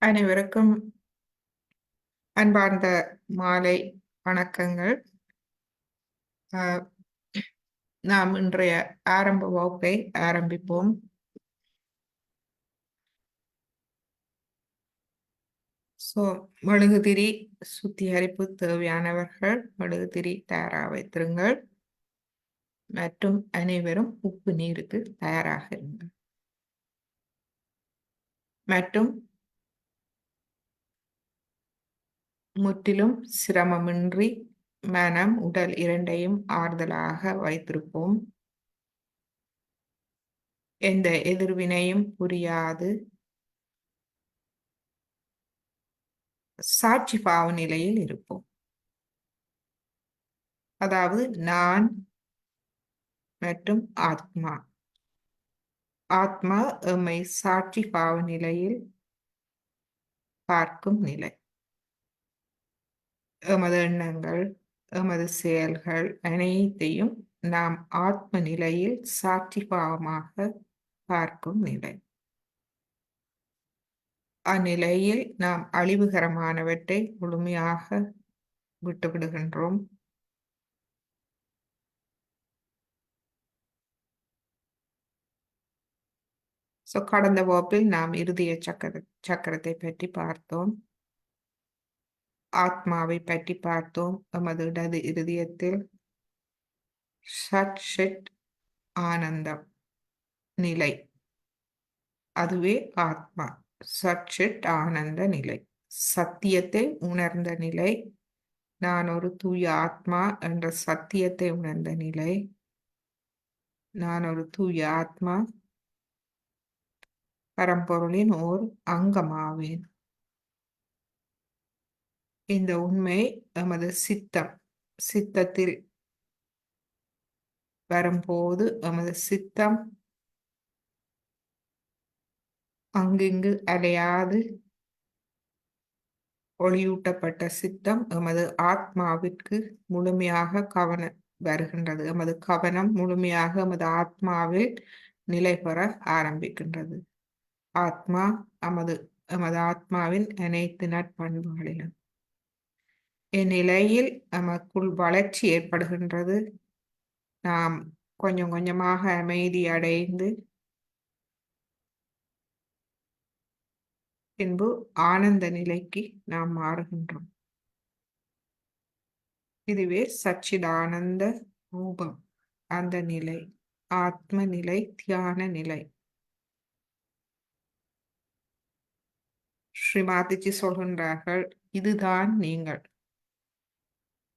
அனைவருக்கும் அன்பார்ந்த மாலை வணக்கங்கள். அஹ், நாம் இன்றைய ஆரம்ப வகுப்பை ஆரம்பிப்போம். மெழுகுதிரி சுத்திகரிப்பு தேவையானவர்கள் மெழுகுதிரி தயாராக வைத்திருங்கள் மற்றும் அனைவரும் உப்பு நீருக்கு தயாராக இருங்கள் மற்றும் முற்றிலும் சிரமமின்றி மனம் உடல் இரண்டையும் ஆறுதலாக வைத்திருப்போம். எந்த எதிர்வினையும் புரியாது சாட்சி பாவ நிலையில் இருப்போம். அதாவது நான் மற்றும் ஆத்மா. ஆத்மா எம்மை சாட்சி பாவ நிலையில் பார்க்கும் நிலை. எமது எண்ணங்கள், எமது செயல்கள் அனைத்தையும் நாம் ஆத்ம நிலையில் சாட்சி பாவமாக பார்க்கும் நிலை. அந்நிலையில் நாம் அழிவுகரமானவற்றை முழுமையாக விட்டுவிடுகின்றோம். கடந்த வகுப்பில் நாம் இருதய சக்கரத்தை பற்றி பார்த்தோம். ஆத்மாவை பற்றி பார்த்தோம். எமது இடது இருதயத்தில் சட் சிட் ஆனந்தம் நிலை, அதுவே ஆத்மா. சட் சிட் ஆனந்த நிலை, சத்தியத்தை உணர்ந்த நிலை. நான் ஒரு தூய ஆத்மா என்ற சத்தியத்தை உணர்ந்த நிலை. நான் ஒரு தூய ஆத்மா, பரம்பொருளின் ஓர் அங்கமாவேன். இந்த உண்மை எமது சித்தத்தில் வரும்போது எமது சித்தம் அங்கிங்கு அலையாது ஒளியூட்டப்பட்ட சித்தம் எமது ஆத்மாவிற்கு முழுமையாக கவனம் வருகின்றது. எமது கவனம் முழுமையாக எமது ஆத்மாவில் நிலை பெற ஆரம்பிக்கின்றது. ஆத்மா எமது ஆத்மாவின் அனைத்து நற்பண்புகளிலும் இந்நிலையில் நமக்குள் வளர்ச்சி ஏற்படுகின்றது. நாம் கொஞ்சம் கொஞ்சமாக அமைதி அடைந்து பின்பு ஆனந்த நிலைக்கு நாம் மாறுகின்றோம். இதுவே சச்சிதானந்த ரூபம், அந்த நிலை, ஆத்ம நிலை, தியான நிலை. ஸ்ரீமாதிஜி சொல்கின்றார்கள், இதுதான்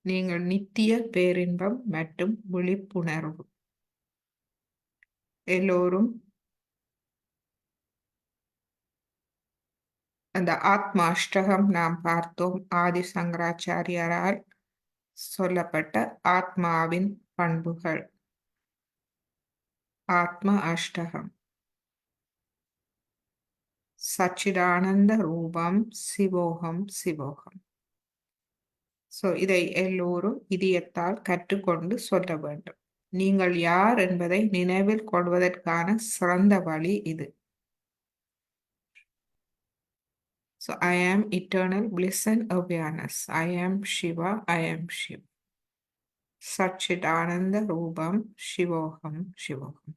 நீங்கள் நித்திய பேரின்பம் மற்றும் விழிப்புணர்வு. எல்லோரும் அந்த ஆத்மா அஷ்டகம் நாம் பார்த்தோம். ஆதி சங்கராச்சாரியாரால் சொல்லப்பட்ட ஆத்மாவின் பண்புகள். ஆத்ம அஷ்டகம்: சச்சிதானந்த ரூபம், சிவோகம் சிவோகம். இதை எல்லோரும் இதயத்தால் கற்றுக்கொண்டு சொல்ல வேண்டும். நீங்கள் யார் என்பதை நினைவில் கொள்வதற்கான சிறந்த வழி இது. I am eternal bliss and awareness. I am Shiva. I am Shiva. சச்சிதானந்த ரூபம், சிவோகம் சிவோகம்.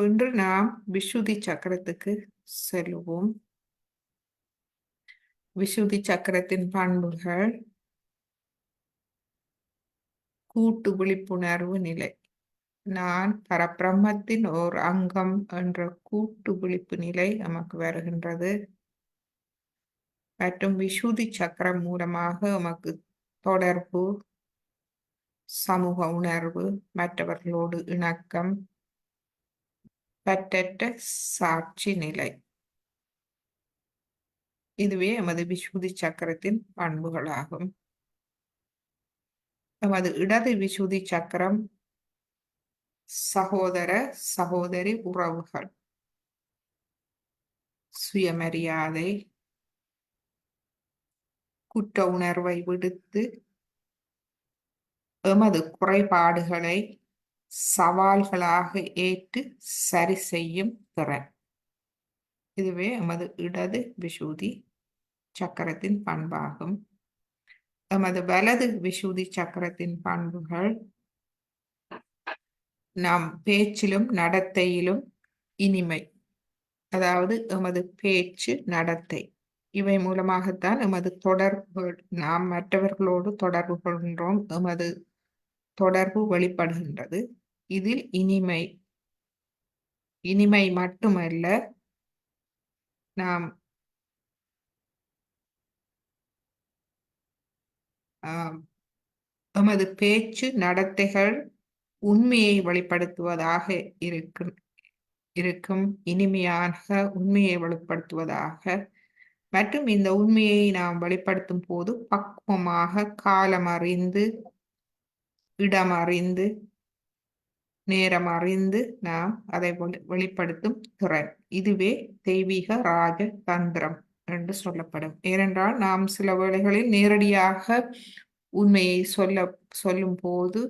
இன்று நாம் விசுதி சக்கரத்துக்கு செல்வோம். விசுதி சக்கரத்தின் பண்புகள்: கூட்டு விழிப்புணர்வு நிலை. நான் பரபிரம்மத்தின் ஓர் அங்கம் என்ற கூட்டு விழிப்பு நிலை நமக்கு வருகின்றது. மற்றும் விசுதி சக்கரம் மூலமாக நமக்கு தொடர்பு, சமூக உணர்வு, மற்றவர்களோடு இணக்கம், பற்றற்ற சாட்சி நிலை. இதுவே எமது விசுதி சக்கரத்தின் பண்புகளாகும். எமது இடது விசுதி சக்கரம் சகோதர சகோதரி உறவுகள், சுயமரியாதை, குற்ற உணர்வை விடுத்து எமது குறைபாடுகளை சவால்களாக ஏற்று சரி செய்யும் திறன். இதுவே எமது இடது விஷுதி சக்கரத்தின் பண்பாகும். எமது வலது விஷுதி சக்கரத்தின் பண்புகள் நாம் பேச்சிலும் நடத்தையிலும் இனிமை, அதாவது எமது பேச்சு நடத்தை இவை மூலமாகத்தான் எமது தொடர்பு, நாம் மற்றவர்களோடு தொடர்பு கொள்கின்றோம், எமது தொடர்பு வெளிப்படுகின்றது. இதில் இனிமை மட்டுமல்ல, நாம் எமது பேச்சு நடத்தைகள் உண்மையை வெளிப்படுத்துவதாக இருக்கும் இனிமையாக உண்மையை வெளிப்படுத்துவதாக, மற்றும் இந்த உண்மையை நாம் வெளிப்படுத்தும் போது பக்குவமாக காலம் அறிந்து, இடம் அறிந்து, நேரம் அறிந்து நாம் அதை வெளிப்படுத்தும் திறன். இதுவே தெய்வீக ராஜ தந்திரம் என்று சொல்லப்படும். ஏனென்றால் நாம் சில வேளைகளில் நேரடியாக உண்மையை சொல்லும் போது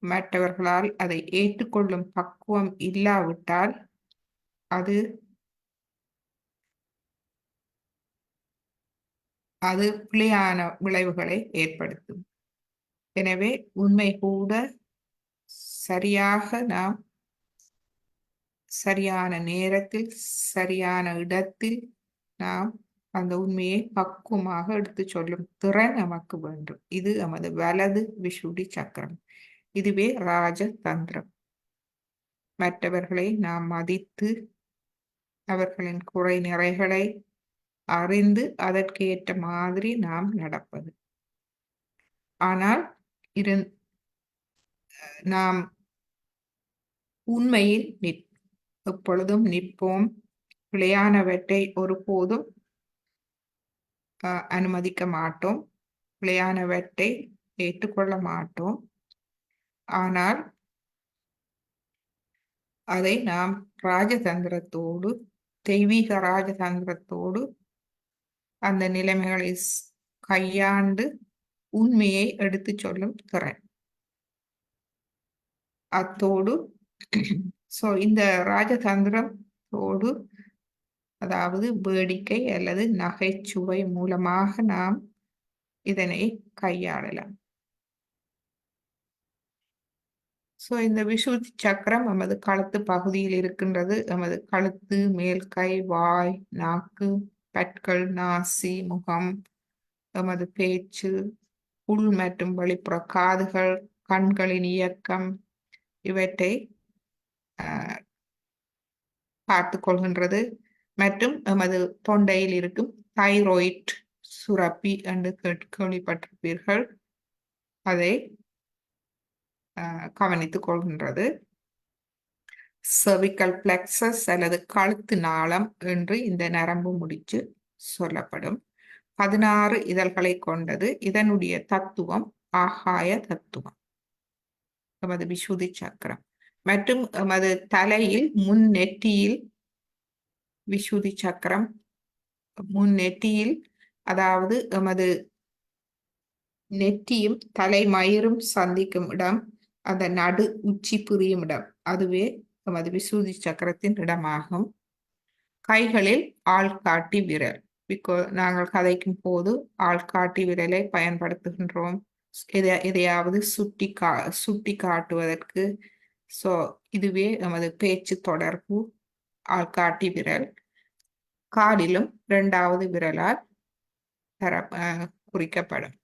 மற்றவர்களால் அதை ஏற்றுக்கொள்ளும் பக்குவம் இல்லாவிட்டால் அது பிழையான விளைவுகளை ஏற்படுத்தும். எனவே உண்மை கூட சரியாக நாம் சரியான நேரத்தில் சரியான இடத்தில் நாம் அந்த உண்மையை பக்குவமாக எடுத்து சொல்லும் திறன் நமக்கு வேண்டும். இது நமது வலது விஷுடி சக்கரம். இதுவே ராஜ தந்திரம். மற்றவர்களை நாம் மதித்து அவர்களின் குறை நிறைகளை அறிந்து அதற்கேற்ற மாதிரி நாம் நடப்பது. ஆனால் நாம் உண்மையில் எப்பொழுதும் நிற்போம். பிழையானவற்றை ஒருபோதும் அனுமதிக்க மாட்டோம், பிழையானவற்றை ஏற்றுக்கொள்ள மாட்டோம். ஆனால் அதை நாம் ராஜதந்திரத்தோடு, தெய்வீக ராஜதந்திரத்தோடு அந்த நிலைமைகளை கையாண்டு உண்மையை எடுத்து சொல்லும் திறன். அத்தோடு இந்த ராஜதந்திரத்தோடு, அதாவது வேடிக்கை அல்லது நகைச்சுவை மூலமாக நாம் இதனை கையாளலாம். இந்த விஷுதி சக்கரம் நமது கழுத்து பகுதியில் இருக்கின்றது. நமது கழுத்து, மேல் கை, வாய், நாக்கு, பற்கள், நாசி, முகம், நமது பேச்சு, உள் மற்றும் வெளிப்புற காதுகள், கண்களின் இயக்கம் இவற்றை பார்த்து கொள்கின்றது. மற்றும் நமது தொண்டையில் இருக்கும் தைராய்டு சுரப்பி என்று கேள்விப்பட்டிருப்பீர்கள், அதை கவனித்துக் கொள்கின்றது. செர்விக்கல் பிளெக்சஸ் அல்லது கழுத்து நாளம் என்று இந்த நரம்பு முடிச்சு சொல்லப்படும். 16 இதழ்களை கொண்டது. இதனுடைய தத்துவம் ஆகாய தத்துவம், எமது விஷுதி சக்கரம். மற்றும் எமது தலையில் முன் நெற்றியில் விஷுதி சக்கரம், முன் நெற்றியில், அதாவது எமது நெற்றியும் தலைமயிரும் சந்திக்கும் இடம், அந்த நடு உச்சி புரியும் இடம், அதுவே எமது விஷுதி சக்கரத்தின் இடமாகும். கைகளில் ஆள்காட்டி விரல், நாங்கள் கதைக்கும் போது ஆள்காட்டி விரலை பயன்படுத்துகின்றோம் எதையாவது சுட்டி காட்டுவதற்கு. இதுவே எமது பேச்சு தொடர்பு ஆள்காட்டி விரல். காலிலும் 2வது விரலால் குறிக்கப்படும்.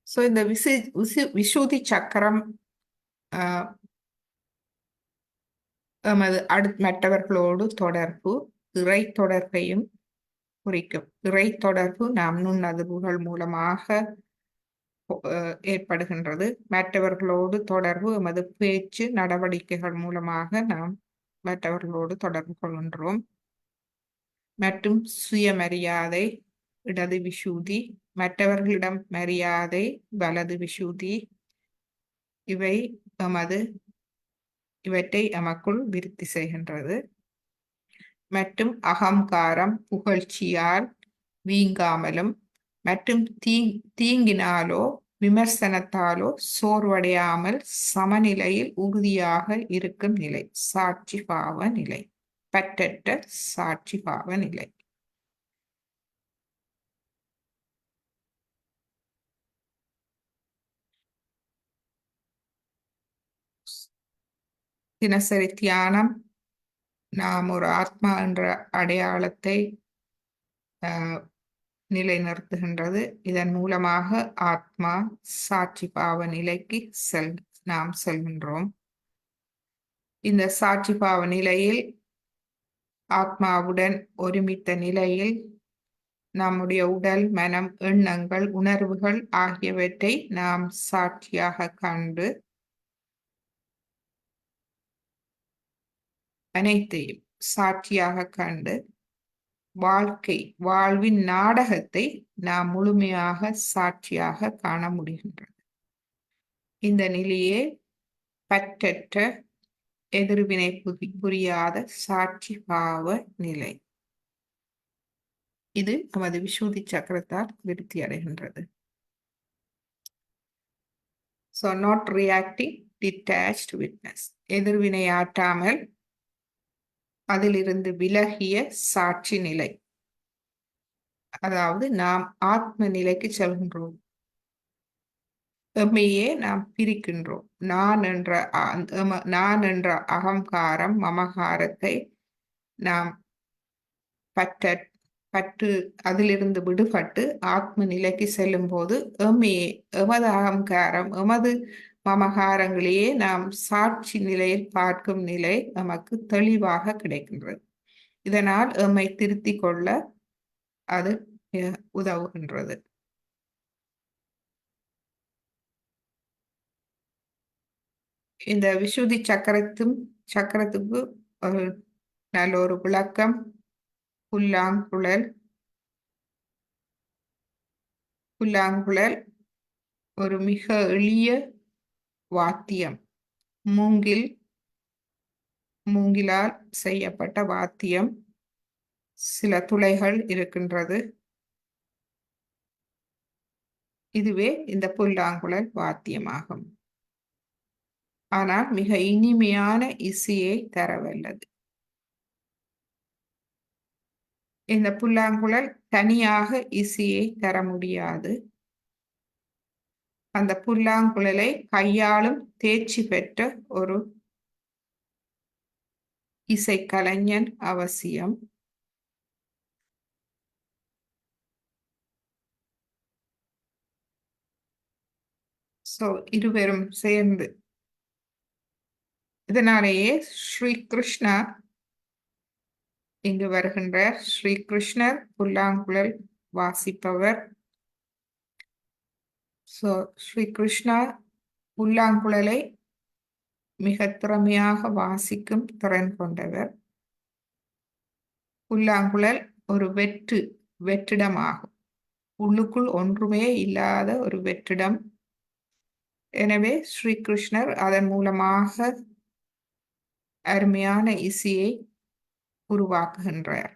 இந்த விஷுதி சக்கரம் மற்றவர்களோடு தொடர்பு, இறை தொடர்பையும் குறிக்கும். இறை தொடர்பு நாம் நுண்ணதிர்வுகள் மூலமாக ஏற்படுகின்றது. மற்றவர்களோடு தொடர்பு எமது பேச்சு நடவடிக்கைகள் மூலமாக நாம் மற்றவர்களோடு தொடர்பு கொள்கின்றோம். மற்றும் சுயமரியாதை இடது விஷுதி, மற்றவர்களிடம் மரியாதை வலது விஷுதி. இவற்றை நமக்குள் விருத்தி செய்கின்றது. மற்றும் அகங்காரம், புகழ்ச்சியால் வீங்காமலும் மற்றும் தீங்கினாலோ விமர்சனத்தாலோ சோர்வடையாமல் சமநிலையில் உறுதியாக இருக்கும் நிலை சாட்சி பாவ நிலை. பற்றற்ற சாட்சி பாவ நிலை. தினசரி தியானம் நாம் ஒரு ஆத்மா என்ற அடையாளத்தை நிலைநிறுத்துகின்றது. இதன் மூலமாக ஆத்மா சாட்சி பாவ நிலைக்கு நாம் செல்கின்றோம். இந்த சாட்சி பாவ நிலையில் ஆத்மாவுடன் ஒருமித்த நிலையில் நம்முடைய உடல், மனம், எண்ணங்கள், உணர்வுகள் ஆகியவற்றை நாம் சாட்சியாக கண்டு அனைத்தையும் சாட்சியாக கண்டு வாழ்வின் நாடகத்தை நாம் முழுமையாக சாட்சியாக காண முடிகின்றது. இந்த நிலையே பற்றற்ற எதிர்வினை புரியாத சாட்சி பாவ நிலை. இது நமது விசுத்தி சக்கரத்தால் விருத்தி அடைகின்றது. So not reacting, detached witness. எதிர்வினையாற்றாமல் அதிலிருந்து விலகிய சாட்சி நிலை. அதாவது நாம் ஆத்ம நிலைக்கு செல்கின்றோம். எம்மையே நாம் பிரிக்கின்றோம். நான் என்ற அகங்காரம், மமகாரத்தை நாம் பற்று அதிலிருந்து விடுபட்டு ஆத்ம நிலைக்கு செல்லும் போது எம்மையே, எமது அகங்காரம், எமது மமகாரங்களையே நாம் சாட்சி நிலையில் பார்க்கும் நிலை நமக்கு தெளிவாக கிடைக்கின்றது. இதனால் எம்மை திருத்திக் கொள்ள அது உதவுகின்றது. இந்த விசுத்தி சக்கரத்துக்கு ஒரு நல்ல ஒரு விளக்கம் புல்லாங்குழல் ஒரு மிக எளிய வாத்தியம். மூங்கிலால் செய்யப்பட்ட வாத்தியம். சில துளைகள் இருக்கின்றது. இதுவே இந்த புல்லாங்குழல் வாத்தியமாகும். ஆனால் மிக இனிமையான இசையை தரவல்லது. இந்த புல்லாங்குழல் தனியாக இசையை தர முடியாது. அந்த புல்லாங்குழலை கையாளும் தேர்ச்சி பெற்ற ஒரு இசைக்கலைஞன் அவசியம். இருவரும் சேர்ந்து. இதனாலேயே ஸ்ரீ கிருஷ்ணா இங்கு வருகின்றார். ஸ்ரீ கிருஷ்ணர் புல்லாங்குழல் வாசிப்பவர். ஸ்ரீ கிருஷ்ணா புல்லாங்குழலை மிக திறமையாக வாசிக்கும் திறன் கொண்டவர். புல்லாங்குழல் ஒரு வெற்றிடமாகும். உள்ளுக்குள் ஒன்றுமே இல்லாத ஒரு வெற்றிடம். எனவே ஸ்ரீ கிருஷ்ணர் அதன் மூலமாக அருமையான இசையை உருவாக்குகின்றார்.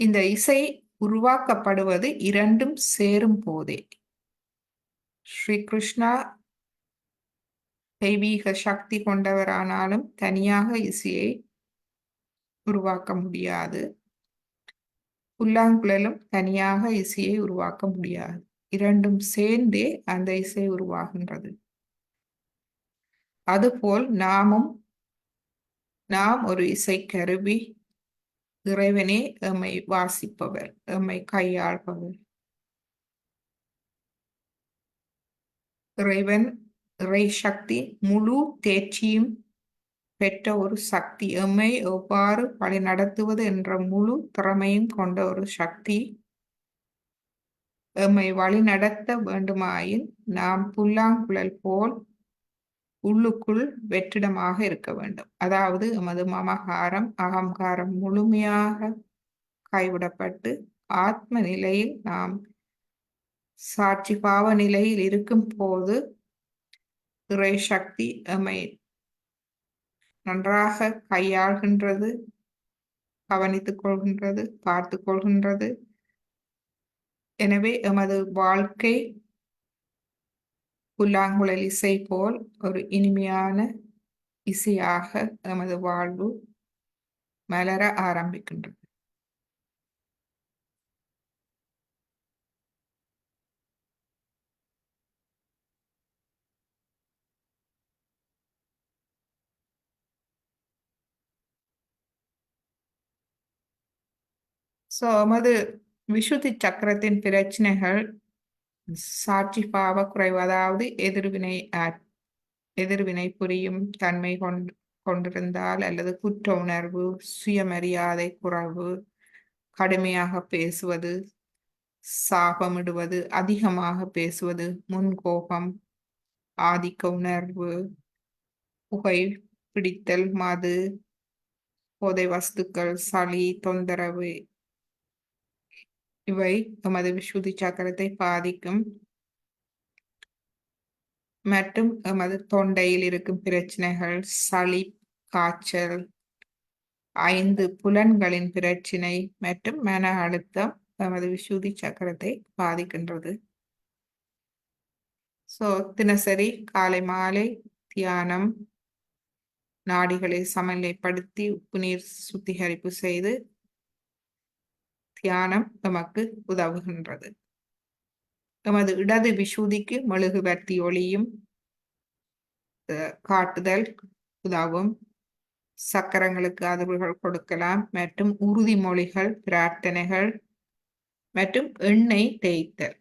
இந்த இசை உருவாக்கப்படுவது இரண்டும் சேரும் போதே. ஸ்ரீ கிருஷ்ணா தெய்வீக சக்தி கொண்டவரானாலும் தனியாக இசையை உருவாக்க முடியாது. புல்லாங்குழலும் தனியாக இசையை உருவாக்க முடியாது. இரண்டும் சேர்ந்தே அந்த இசை உருவாகின்றது. அதுபோல் நாம் ஒரு இசைக்கருவி. இறைவனே எம்மை வாசிப்பவர், எம்மை கையாள்பவர். இறை சக்தி முழு தேர்ச்சியும் பெற்ற ஒரு சக்தி. எம்மை எவ்வாறு வழி நடத்துவது என்ற முழு திறமையும் கொண்ட ஒரு சக்தி. எம்மை வழி நடத்த வேண்டுமாயின் நாம் புல்லாங்குழல் போல் உள்ளுக்குள் வெற்றிடமாக இருக்க வேண்டும். அதாவது எமது மமகாரம், அகங்காரம் முழுமையாக கைவிடப்பட்டு ஆத்ம நிலையில் நாம் சாட்சி பாவ நிலையில் இருக்கும் போது இறை சக்தி எம்மை நன்றாக கையாள்கின்றது, கவனித்துக் கொள்கின்றது, பார்த்து கொள்கின்றது. எனவே எமது வாழ்க்கை புல்லாங்குழல் இசை போல் ஒரு இனிமையான இசையாக எமது வாழ்வு மலர ஆரம்பிக்கின்றது. எமது விசுத்தி சக்கரத்தின் பிரச்சனைகள் சாட்சி பாவ குறைவு, அதாவது எதிர்வினை புரியும் தன்மை கொண்டிருந்தால், அல்லது குற்ற உணர்வு, சுயமரியாதை குறைவு, கடுமையாக பேசுவது, சாபமிடுவது, அதிகமாக பேசுவது, முன்கோபம், ஆதிக்க உணர்வு, புகை பிடித்தல், மது, போதை வஸ்துக்கள், சளி தொந்தரவு, இவை எமது விசுத்தி சக்கரத்தை பாதிக்கும். மற்றும் எமது தொண்டையில் இருக்கும் பிரச்சனைகள், சளி, காய்ச்சல், 5 புலன்களின் பிரச்சினை மற்றும் மன அழுத்தம் எமது விசுத்தி சக்கரத்தை பாதிக்கின்றது. தினசரி காலை மாலை தியானம், நாடிகளை சமநிலைப்படுத்தி உப்பு நீர் சுத்திகரிப்பு செய்து தியானம் நமக்கு உதவுகின்றது. எமது இடது விசுதிக்கு மெழுகுவர்த்தி ஒளியும் காட்டுதல் உதவும். சக்கரங்களுக்கு அதிர்வுகள் கொடுக்கலாம் மற்றும் உறுதிமொழிகள், பிரார்த்தனைகள் மற்றும் எண்ணெய் தேய்த்தல்.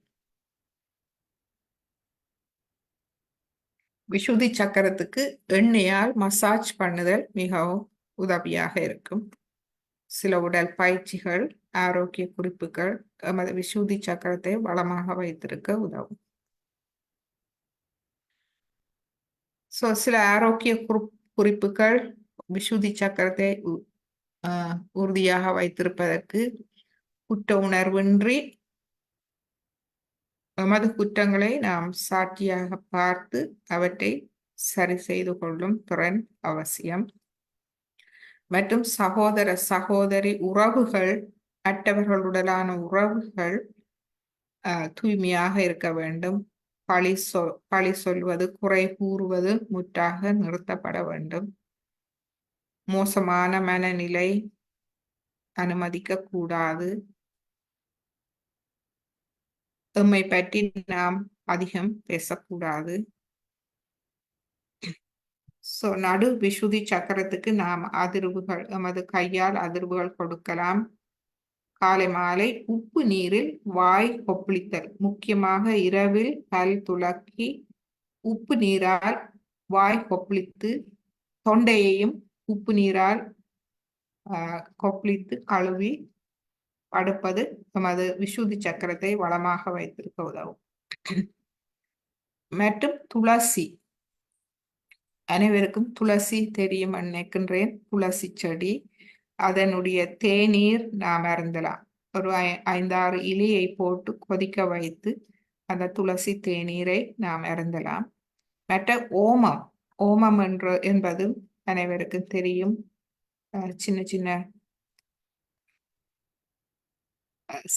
விசுதி சக்கரத்துக்கு எண்ணெயால் மசாஜ் பண்ணுதல் மிகவும் உதவியாக இருக்கும். சில உடல் பயிற்சிகள், ஆரோக்கிய குறிப்புகள் எமது விசுதி சக்கரத்தை வளமாக வைத்திருக்க உதவும். சில ஆரோக்கிய குறிப்புகள் விசுதி சக்கரத்தை உறுதியாக வைத்திருப்பதற்கு குற்ற உணர்வின்றி எமது குற்றங்களை நாம் சாட்சியாக பார்த்து அவற்றை சரி செய்து கொள்ளும் திறன் அவசியம். மற்றும் சகோதர சகோதரி உறவுகள், மற்றவர்களுடனான உறவுகள் தூய்மையாக இருக்க வேண்டும். பழி சொல்வது, குறை கூறுவது முற்றாக நிறுத்தப்பட வேண்டும். மோசமான மனநிலை அனுமதிக்க கூடாது. எம்மை பற்றி நாம் அதிகம் பேசக்கூடாது. நடு விசுதி சக்கரத்துக்கு நாம் அதிர்வுகள், எமது கையால் அதிர்வுகள் கொடுக்கலாம். காலை மாலை உப்பு நீரில் வாய் கொப்பளித்தல், முக்கியமாக இரவில் பல் துலக்கி உப்பு நீரால் வாய் கொப்பளித்து தொண்டையையும் உப்பு நீரால் கொப்பளித்து கழுவி படுப்பது நமது விசுதி சக்கரத்தை வளமாக வைத்திருக்க உதவும். மற்றும் துளசி, அனைவருக்கும் துளசி தெரியும் நினைக்கின்றேன். துளசி செடி, அதனுடைய தேநீர் நாம் அருந்தலாம். ஒரு 5-6 இலையை போட்டு கொதிக்க வைத்து அந்த துளசி தேநீரை நாம் அருந்தலாம். மற்ற ஓமம், ஓமம் என்பது அனைவருக்கும் தெரியும். சின்ன சின்ன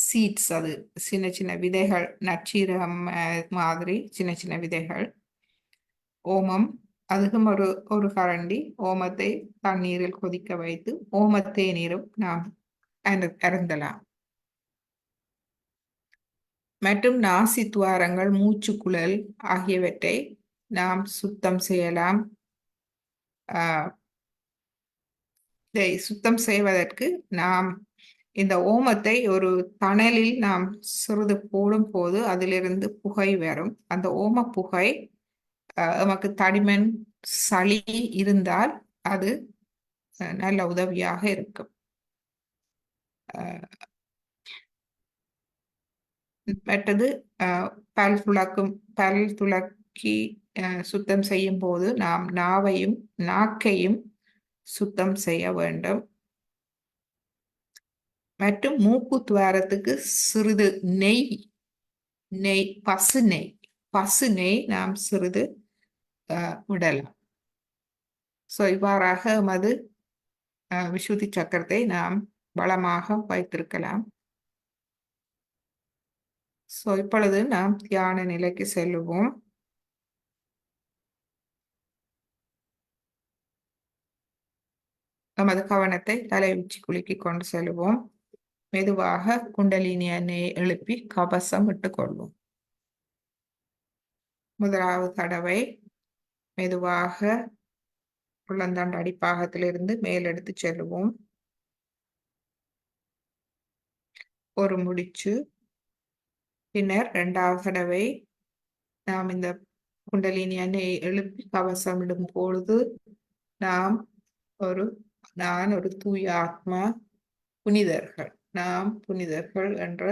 சீட்ஸ், அது சின்ன சின்ன விதைகள், நற்சீரகம் மாதிரி சின்ன சின்ன விதைகள். ஓமம், அதுக்கும் ஒரு கரண்டி ஓமத்தை தண்ணீரில் கொதிக்க வைத்து ஓமத்தேநீரும் நாம் அருந்தலாம். மற்றும் நாசி துவாரங்கள், மூச்சுக்குழல் ஆகியவற்றை நாம் சுத்தம் செய்யலாம். இதை சுத்தம் செய்வதற்கு நாம் இந்த ஓமத்தை ஒரு தணலில் நாம் சிறிது போடும் போது அதிலிருந்து புகை வரும். அந்த ஓம புகை நமக்கு தடிமன், சளி இருந்தால் அது நல்ல உதவியாக இருக்கும். மற்றது பல் துலக்கி சுத்தம் செய்யும் போது நாம் நாக்கையும் சுத்தம் செய்ய வேண்டும். மற்றும் மூக்கு துவாரத்துக்கு சிறிது பசு நெய் நாம் சிறிது விடலாம். இவ்வாறாக எமது விசுத்தி சக்கரத்தை நாம் பலமாக வைத்திருக்கலாம். இப்பொழுது நாம் தியான நிலைக்கு செல்லுவோம். நமது கவனத்தை தலை உச்சி குலுக்கி கொண்டு செல்வோம். மெதுவாக குண்டலினி எண்ணெயை எழுப்பி கவசம் இட்டுக்கொள்வோம். முதலாவது தடவை மெதுவாக உள்ளந்தாண்டு அடிப்பாகத்திலிருந்து மேலெடுத்து செல்லுவோம். ஒரு முடிச்சு. பின்னர் 2வது தடவை நாம் இந்த குண்டலினி எண்ணெயை எழுப்பி கவசம் இடும் பொழுது நான் ஒரு தூய ஆத்மா, புனிதர்கள், நாம் புனிதர்கள் என்ற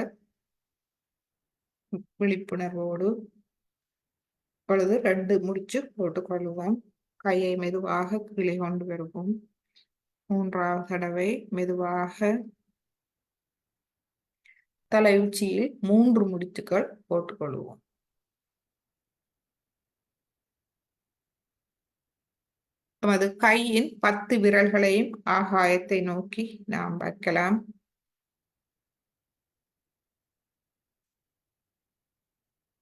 விழிப்புணர்வோடு இப்பொழுது 2 முடிச்சு போட்டுக்கொள்வோம். கையை மெதுவாக கீழே கொண்டு வருவோம். 3வது தடவை மெதுவாக தலை உச்சியில் 3 முடிச்சுக்கள் போட்டுக்கொள்வோம். நமது கையின் 10 விரல்களையும் ஆகாயத்தை நோக்கி நாம் வைக்கலாம்.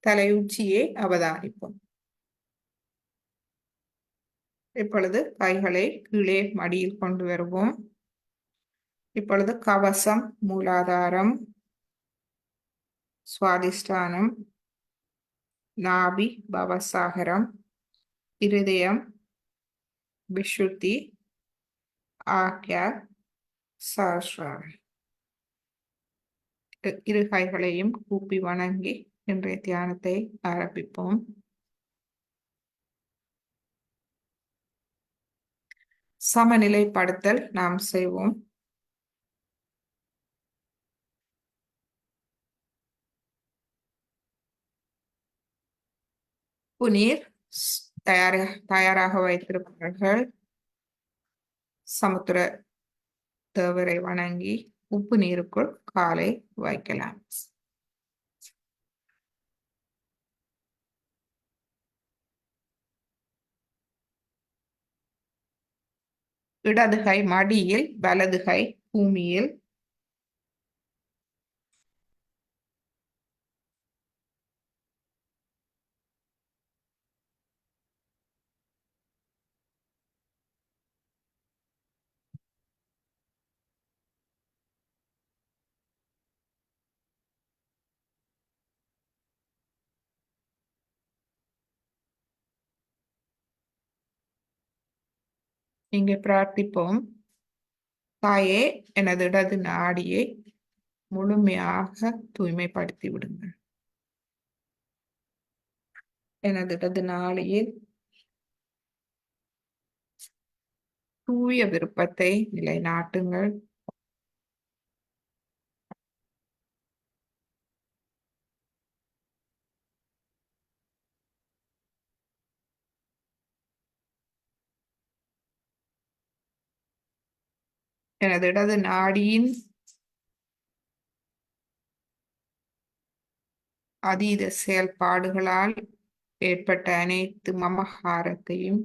தலை உச்சியை அவதானிப்போம். இப்பொழுது கைகளை கீழே மடியில் கொண்டு வருவோம். இப்பொழுது கவசம், மூலாதாரம், சுவாதிஷ்டானம், நாபி, பவசாகரம், இருதயம், விஷுத்தி, ஆக்யா, சஹஸ்ராரம். இரு கைகளையும் கூப்பி வணங்கி இன்றைய தியானத்தை ஆரம்பிப்போம். சமநிலைப்படுத்தல் நாம் செய்வோம். நீர் தயாராக வைத்திருப்பார்கள். சமுத்திர தேவரை வணங்கி உப்பு நீருக்குள் காலை வைக்கலாம். இடது கை மடியில், வலது கை பூமியில். இங்கே பிரார்த்திப்போம். தாயே, எனது இடது நாடியை முழுமையாக தூய்மைப்படுத்தி விடுங்கள். எனது இடது நாடியில் தூய விருப்பத்தை நிலைநாட்டுங்கள். எனது இடது நாடியின் அதீத செயல்பாடுகளால் ஏற்பட்ட அனைத்து மமகாரத்தையும்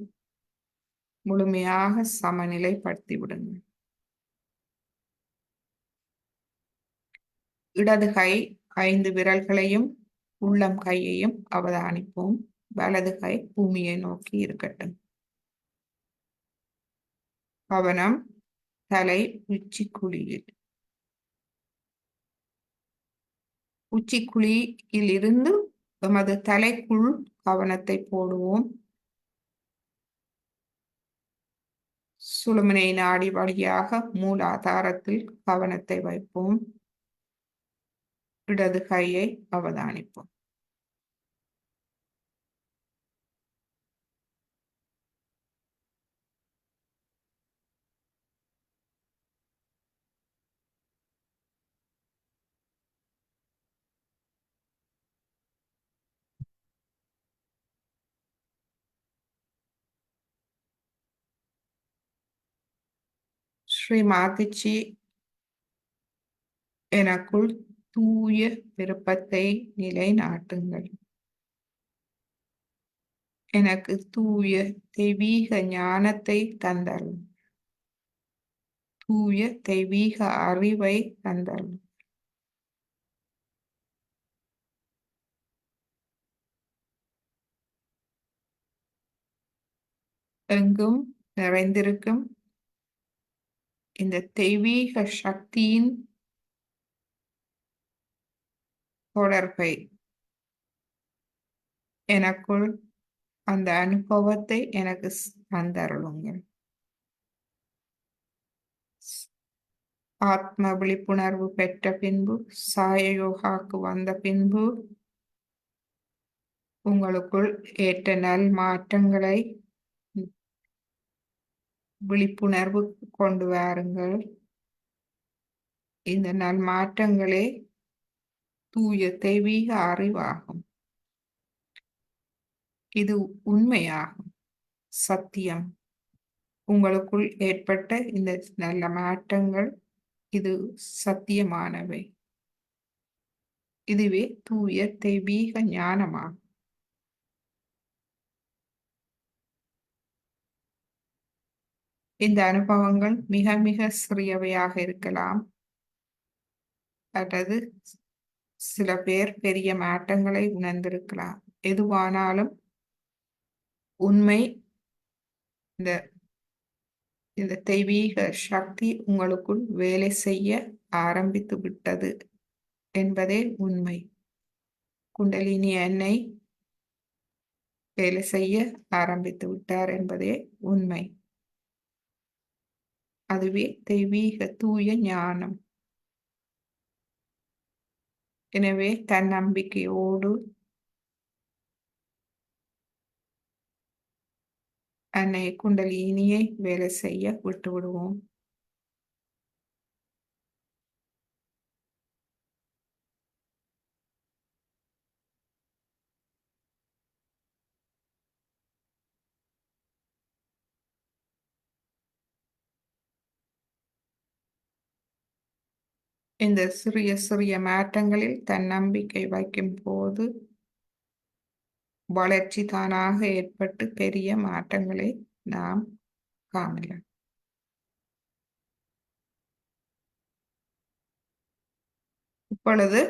முழுமையாக சமநிலைப்படுத்தி விடுங்கள். இடது கை 5 விரல்களையும் உள்ளம் கையையும் அவதானிப்போம். வலது கை பூமியை நோக்கி இருக்கட்டும். கவனம் தலை உச்சிக்குழியில். உச்சிக்குழியில் இருந்து எமது தலைக்குள் கவனத்தை போடுவோம். சுழுமுனை நாடி வழியாக மூலாதாரத்தில் கவனத்தை வைப்போம். இடது கையை அவதானிப்போம். ஸ்ரீ மாதிச்சி எனக்குள் தூய விருப்பத்தை நிலைநாட்டுங்கள். எனக்கு தூய தெய்வீக ஞானத்தை தந்தருளும். தூய தெய்வீக அறிவை தந்தருளும். எங்கும் நிறைந்திருக்கும் இந்த தெய்வீக சக்தியின் தொடர்பை எனக்குள் அந்த அனுபவத்தை எனக்கு தந்தருளுங்கள். ஆத்ம விழிப்புணர்வு பெற்ற பின்பு, சாய யோகாக்கு வந்த பின்பு, உங்களுக்குள் ஏற்ற நல் மாற்றங்களை விழிப்புணர்வு கொண்டு வாருங்கள். இந்த நல் மாற்றங்களே தூய தெய்வீக அறிவாகும். இது உண்மையாகும், சத்தியம். உங்களுக்குள் ஏற்பட்ட இந்த நல்ல மாற்றங்கள் இது சத்தியமானவை. இதுவே தூய தெய்வீக ஞானமாகும். இந்த அனுபவங்கள் மிக மிக சிறியவையாக இருக்கலாம், அல்லது சில பேர் பெரிய மாற்றங்களை உணர்ந்திருக்கலாம். எதுவானாலும் உண்மை இந்த இந்த தெய்வீக சக்தி உங்களுக்குள் வேலை செய்ய ஆரம்பித்து விட்டது என்பதே உண்மை. குண்டலினி என்னை வேலை செய்ய ஆரம்பித்து விட்டார் என்பதே உண்மை. அதுவே தெய்வீக தூய ஞானம். எனவே தன்னம்பிக்கையோடு அன்னை குண்டலினியை வேலை செய்ய விட்டு விடுவோம். இந்த சிறிய சிறிய மாற்றங்களில் தன்னம்பிக்கை வைக்கும் போது வளர்ச்சி தானாக ஏற்பட்டு பெரிய மாற்றங்களை நாம் காணலாம். இப்பொழுது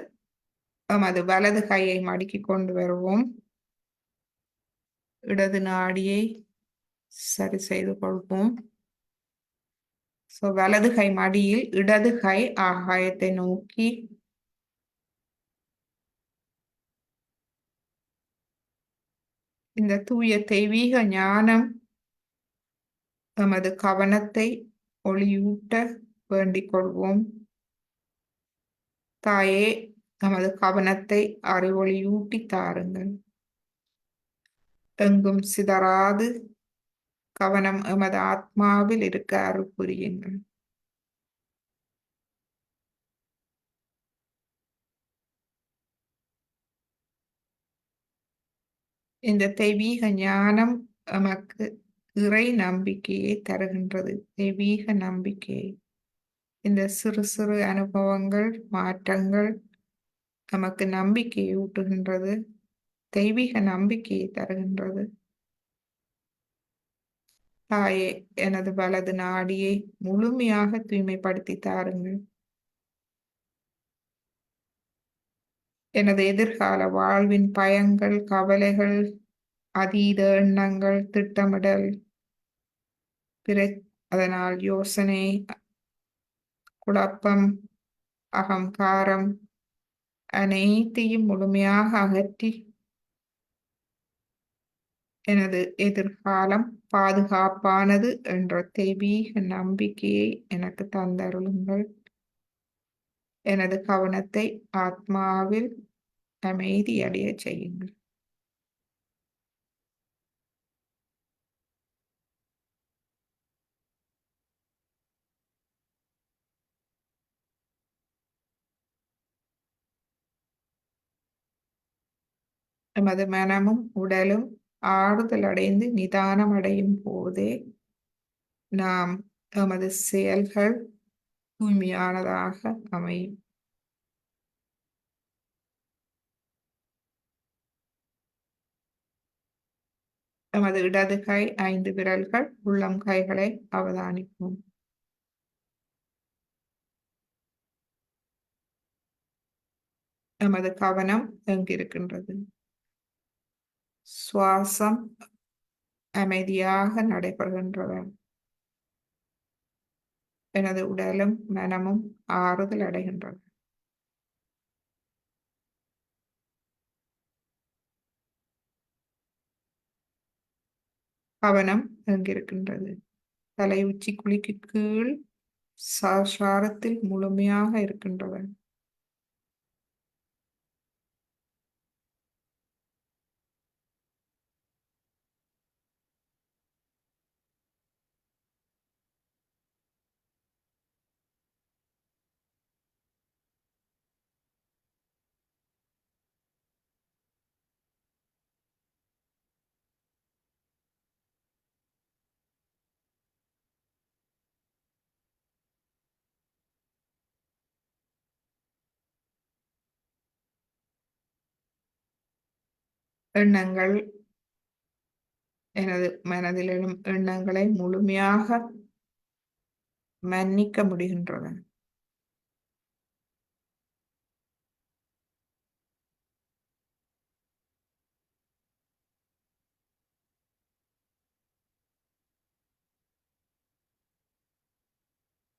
நமது வலது கையை மடக்கி கொண்டு வருவோம். இடது நாடியை சரி செய்து கொள்வோம். வலது கை மடியில், இடது கை ஆகாயத்தை நோக்கி, இந்த தூய தெய்வீக ஞானம் நமது கவனத்தை ஒளியூட்ட வேண்டிக் கொள்வோம். தாயே, நமது கவனத்தை அறிவொளியூட்டி தாருங்கள். எங்கும் சிதறாது கவனம் எமது ஆத்மாவில் இருக்க அருள் புரியுங்கள். இந்த தெய்வீக ஞானம் நமக்கு இறை நம்பிக்கையை தருகின்றது. தெய்வீக நம்பிக்கையை. இந்த சிறு சிறு அனுபவங்கள், மாற்றங்கள் நமக்கு நம்பிக்கையை ஊட்டுகின்றது. தெய்வீக நம்பிக்கையை தருகின்றது. தாயே, எனது வலது நாடியை முழுமையாக தூய்மைப்படுத்தி தாருங்கள். எனது எதிர்கால வாழ்வின் பயங்கள், கவலைகள், அதீத எண்ணங்கள், திட்டமிடல், அதனால் யோசனை, குழப்பம், அகங்காரம் அனைத்தையும் முழுமையாக அகற்றி எனது எதிர்காலம் பாதுகாப்பானது என்ற தெய்வீக நம்பிக்கையை எனக்கு தந்தருளுங்கள். எனது கவனத்தை ஆத்மாவில் அமைதியடைய செய்யுங்கள். எமது மனமும் உடலும் ஆறுதல் அடைந்து நிதானம் அடையும் போதே நாம் எமது செயல்கள் தூய்மையானதாக அமையும். எமது இடது கை 5 விரல்கள், உள்ளம் கைகளை அவதானிப்போம். எமது கவனம் எங்கிருக்கின்றது? சுவாசம் அமைதியாக நடைபெறுகின்றன. எனது உடலும் மனமும் ஆறுதல் அடைகின்றன. கவனம் எங்கிருக்கின்றது? தலை உச்சி குழிக்கு கீழ் சாரத்தில் முழுமையாக இருக்கின்றன. எண்ணங்கள், எனது மனதில் எழும் எண்ணங்களை முழுமையாக மன்னிக்க முடிகின்றன.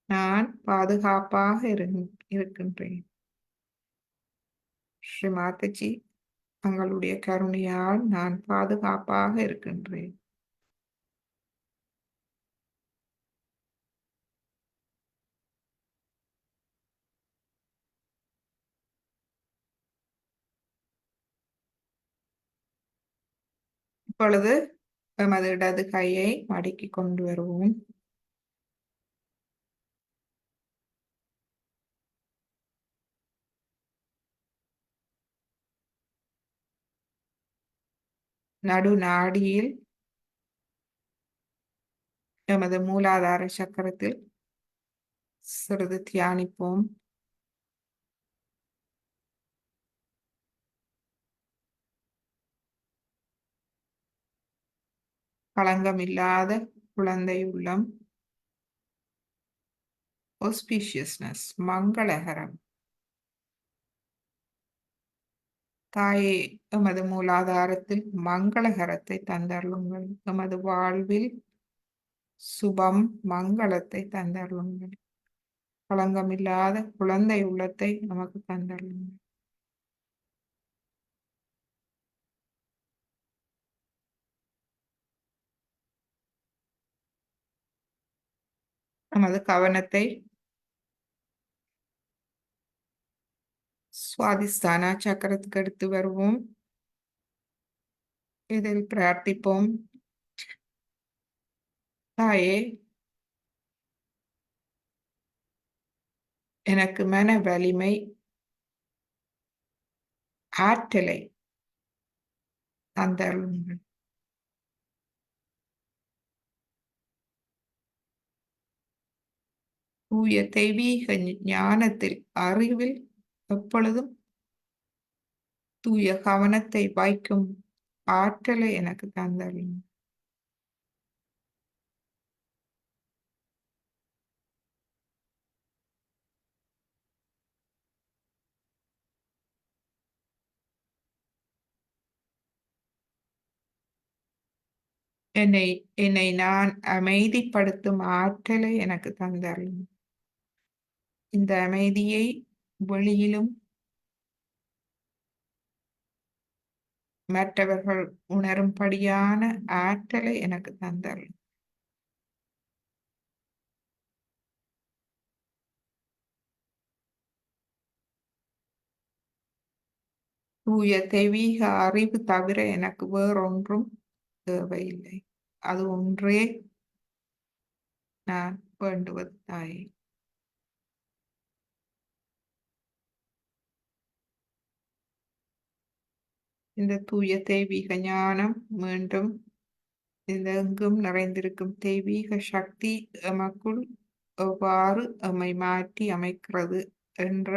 நான் பாதுகாப்பாக இருக்கின்றேன். ஸ்ரீ மாதாஜி, தங்களுடைய கருணையால் நான் பாதுகாப்பாக இருக்கின்றேன். இப்பொழுது எமது இடது கையை மடக்கி கொண்டு வருவோம். நடு நாடியில் எமது மூலாதார சக்கரத்தில் சிறிது தியானிப்போம். களங்கமில்லாத குழந்தை உள்ளம், auspiciousness, மங்களகரம். தாயே, எமது மூலாதாரத்தில் மங்களகரத்தை தந்தருளுங்கள். எமது வாழ்வில் சுபம், மங்களத்தை தந்தருளுங்கள். களங்கமில்லாத குழந்தை உள்ளத்தை நமக்கு தந்தருளுங்கள். நமது கவனத்தை சுவாதிஸ்தான சக்கரத்துக்கு எடுத்து வருவோம். இதில் பிரார்த்திப்போம். தாயே, எனக்கு மன வலிமை, ஆற்றலை தந்தருளுங்கள். தூய தெய்வீக ஞானத்தில், அறிவில் எப்பொழுதும் தூய கவனத்தை வைக்கும் ஆற்றலை எனக்கு தந்தருளுங்கள். என்னை நான் அமைதிப்படுத்தும் ஆற்றலை எனக்கு தந்தருளுங்கள். இந்த அமைதியை வெளியிலும் மற்றவர்கள் உணரும்படியான ஆற்றலை எனக்கு தந்தருளுங்கள். தூய தெய்வீக அறிவு தவிர எனக்கு வேறொன்றும் தேவையில்லை. அது ஒன்றே நான் வேண்டுவது தாயே. இந்த தூய தெய்வீக ஞானம் மீண்டும் இந்த எங்கும் நிறைந்திருக்கும் தெய்வீக சக்தி எமக்குள் எவ்வாறு எம்மை மாற்றி அமைக்கிறது என்ற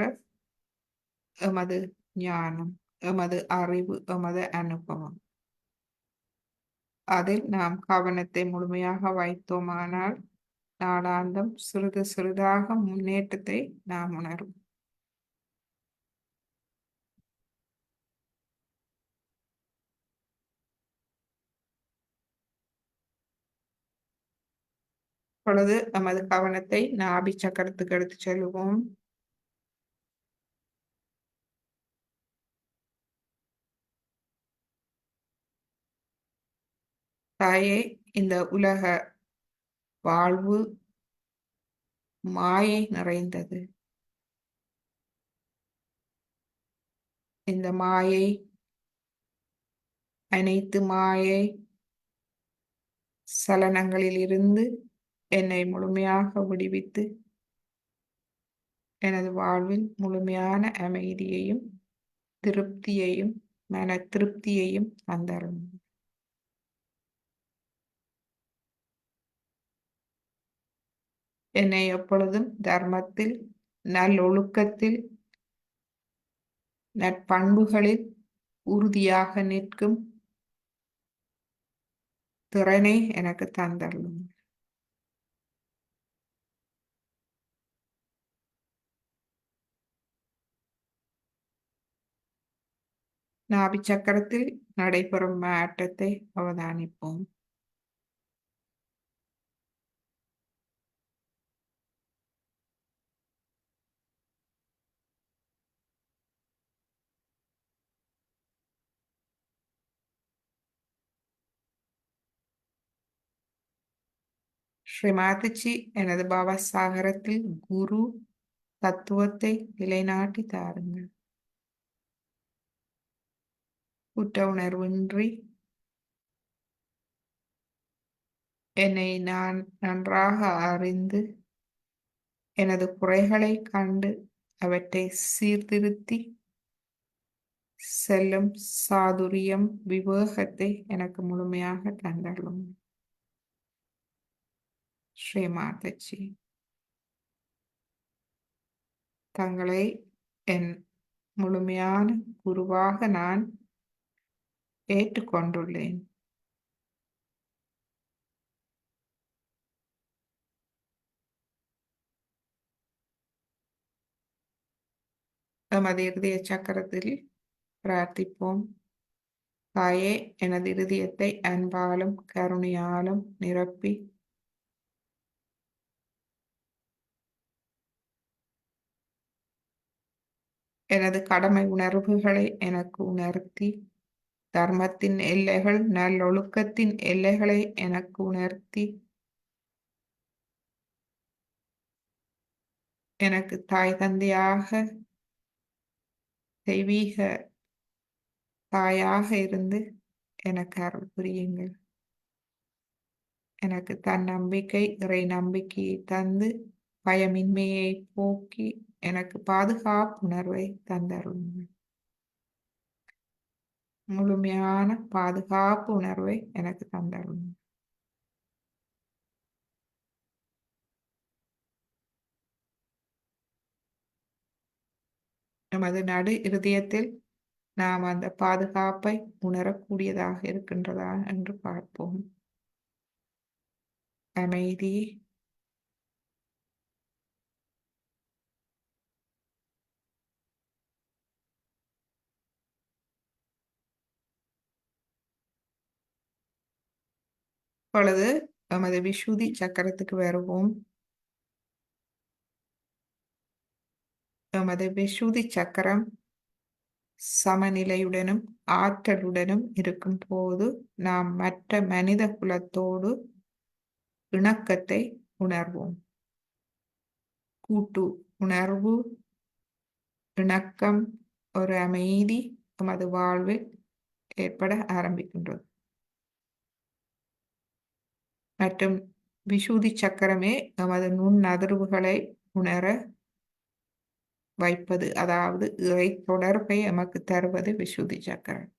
எமது ஞானம், எமது அறிவு, எமது அனுபவம். அதில் நாம் கவனத்தை முழுமையாக வைத்தோமானால் நாளாந்தம் சிறிது சிறிதாக முன்னேற்றத்தை நாம் உணரும். இப்பொழுது நமது கவனத்தை நாபி சக்கரத்துக்கு எடுத்துச் செல்வோம். தாயே, இந்த உலக வாழ்வு மாயை நிறைந்தது. இந்த மாயை, அனைத்து மாயை சலனங்களிலிருந்து என்னை முழுமையாக விடுவித்து எனது வாழ்வில் முழுமையான அமைதியையும் திருப்தியையும் மன திருப்தியையும் தந்தரும். என்னை எப்பொழுதும் தர்மத்தில், நல்லொழுக்கத்தில், நற்பண்புகளில் உறுதியாக நிற்கும் திறனை எனக்கு தந்தருளும். நாபி சக்கரத்தில் நடைபெறும் மாற்றத்தை அவதானிப்போம். ஸ்ரீமாதிஜி, எனது பாவசாகரத்தில் குரு தத்துவத்தை நிலைநாட்டி தாருங்கள். குற்ற உணர்வின்றி என்னை நான் நன்றாக அறிந்து எனது குறைகளை கண்டு அவற்றை சீர்திருத்தி செல்லும் சாதுரியம், விவேகத்தை எனக்கு முழுமையாக தந்தருளும். ஸ்ரீமாதஜி, தங்களை என் முழுமையான குருவாக நான் ஏற்றுக்கொண்டுள்ளேன். எமது இருதய சக்கரத்தில் பிரார்த்திப்போம். தாயே, எனது இருதயத்தை அன்பாலும் கருணையாலும் நிரப்பி எனது கடமை உணர்வுகளை எனக்கு உணர்த்தி, தர்மத்தின் எல்லைகள், நல்லொழுக்கத்தின் எல்லைகளை எனக்கு உணர்த்தி, எனக்கு தாய் தந்தையாக, தெய்வீக தாயாக இருந்து எனக்கு அருள் புரியுங்கள். எனக்கு தன்னம்பிக்கை, இறை நம்பிக்கையை தந்து பயமின்மையை போக்கி எனக்கு பாதுகாப்பு உணர்வை தந்தருளுங்கள். முழுமையான பாதுகாப்பு உணர்வை எனக்கு தந்தருளுங்கள். நமது நடு இருதயத்தில் நாம் அந்த பாதுகாப்பை உணரக்கூடியதாக இருக்கின்றதா என்று பார்ப்போம். அமைதி, இப்பொழுது நமது விசுதி சக்கரத்துக்கு வருவோம். நமது விசுதி சக்கரம் சமநிலையுடனும் ஆற்றலுடனும் இருக்கும் போது நாம் மற்ற மனித குலத்தோடு இணக்கத்தை உணர்வோம். கூட்டு உணர்வு, இணக்கம், ஒரு அமைதி நமது வாழ்வில் ஏற்பட ஆரம்பிக்கின்றது. மற்றும் விசுதி சக்கரமே நமது நுண்ணதிர்வுகளை உணர வைப்பது, அதாவது இறை தொடர்பை எமக்கு தருவது விசுதி சக்கரம்.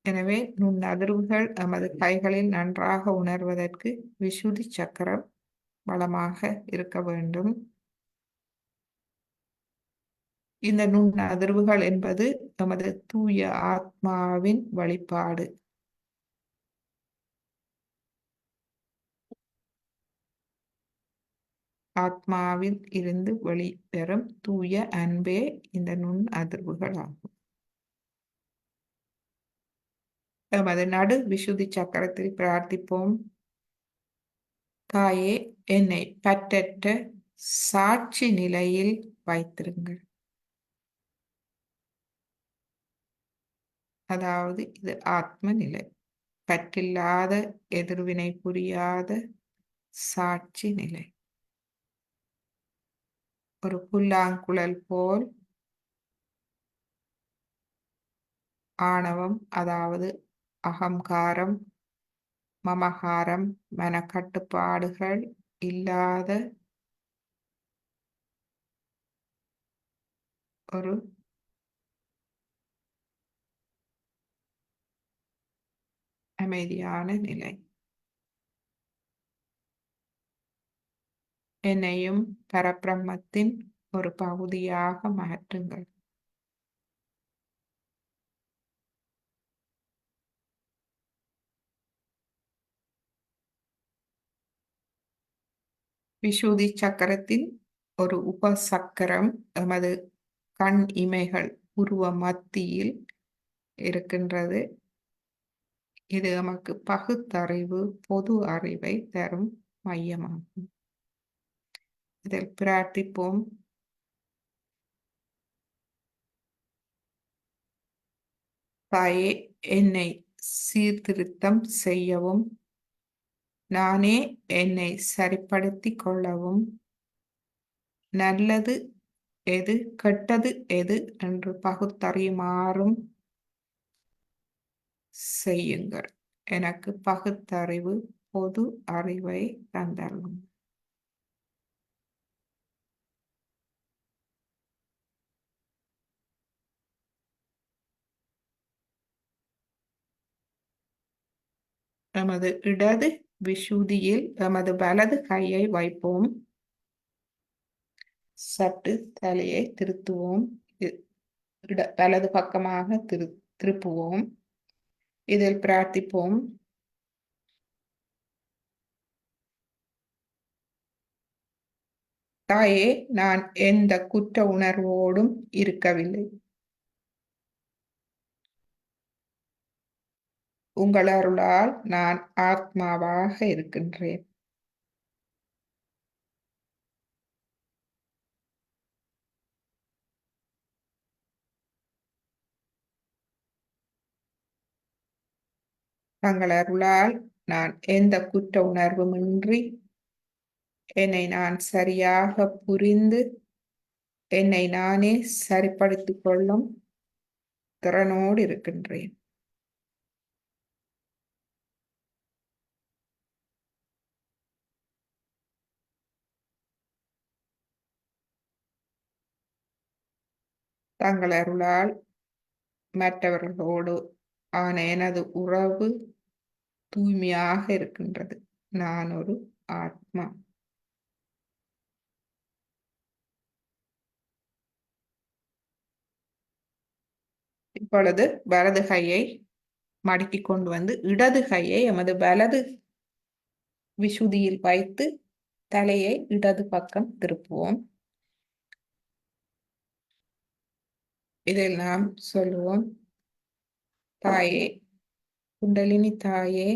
எனவே நுண்ணதிர்வுகள் நமது கைகளில் நன்றாக உணர்வதற்கு விசுதி சக்கரம் வளமாக இருக்க வேண்டும். இந்த நுண்ணதிர்வுகள் என்பது நமது தூய ஆத்மாவின் வழிபாடு. ஆத்மாவில் இருந்து வெளிப்பெறும் தூய அன்பே இந்த நுண் அதிர்வுகள் ஆகும். நமது நடு விசுதி சக்கரத்தில் பிரார்த்திப்போம். தாயே, என்னை பற்றற்ற சாட்சி நிலையில் வைத்திருங்கள். அதாவது இது ஆத்ம நிலை. பற்றில்லாத, எதிர்வினை புரியாத சாட்சி நிலை. ஒரு புல்லாங்குழல் போல் ஆணவம், அதாவது அகங்காரம், மமகாரம், மனக்கட்டுப்பாடுகள் இல்லாத ஒரு அமைதியான நிலை. என்னையும் பரபிரம்மத்தின் ஒரு பகுதியாக மாற்றுங்கள். விசுதி சக்கரத்தின் ஒரு உபசக்கரம் எமது கண் இமைகள் உருவ மத்தியில் இருக்கின்றது. இது நமக்கு பகுத்தறிவு, பொது அறிவை தரும் மையமாகும். இதில் பிரார்த்திப்போம். தாயே, என்னை சீர்திருத்தம் செய்யவும், நானே என்னை சரிப்படுத்திக் கொள்ளவும், நல்லது எது, கெட்டது எது என்று பகுத்தறியுமாறும் செய்யுங்கள். எனக்கு பகுத்தறிவு, பொது அறிவை தந்தருளும். எமது இடது விசுதியில் எமது வலது கையை வைப்போம். சற்று தலையை திருத்துவோம். வலது பக்கமாக திருப்புவோம். இதில் பிரார்த்திப்போம். தாயே, நான் எந்த குற்ற உணர்வோடும் இருக்கவில்லை. உங்கள் அருளால் நான் ஆத்மாவாக இருக்கின்றேன். தங்கள் அருளால் நான் எந்த குற்ற உணர்வுமின்றி என்னை நான் சரியாக புரிந்து என்னை நானே சரிப்படுத்திக் கொள்ளும் திறனோடு இருக்கின்றேன். தங்கள் அருளால் மற்றவர்களோடு ஆன எனது உறவு தூய்மையாக இருக்கின்றது. நான் ஒரு ஆத்மா. இப்பொழுது வலது கையை மடக்கிக் கொண்டு வந்து இடது கையை எமது வலது விசுதியில் வைத்து தலையை இடது பக்கம் திருப்புவோம். இதில் நாம் சொல்லுவோம். தாயே, குண்டலினி தாயே,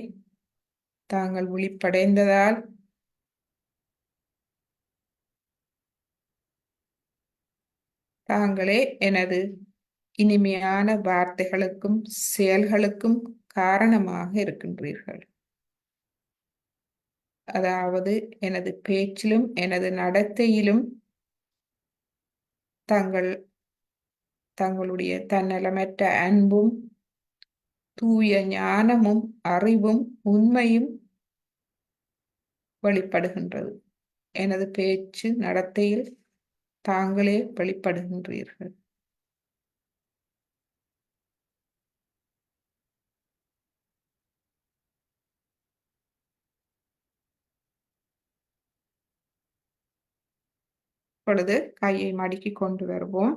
தாங்கள் விழிப்படைந்ததால் தாங்களே எனது இனிமையான வார்த்தைகளுக்கும் செயல்களுக்கும் காரணமாக இருக்கின்றீர்கள். அதாவது எனது பேச்சிலும் எனது நடத்தையிலும் தங்களுடைய தன்னலமற்ற அன்பும் தூய ஞானமும் அறிவும் உண்மையும் வெளிப்படுகின்றது. எனது பேச்சு நடத்தையில் தாங்களே வெளிப்படுகின்றீர்கள். இப்பொழுது கையை மடக்கி கொண்டு வருவோம்.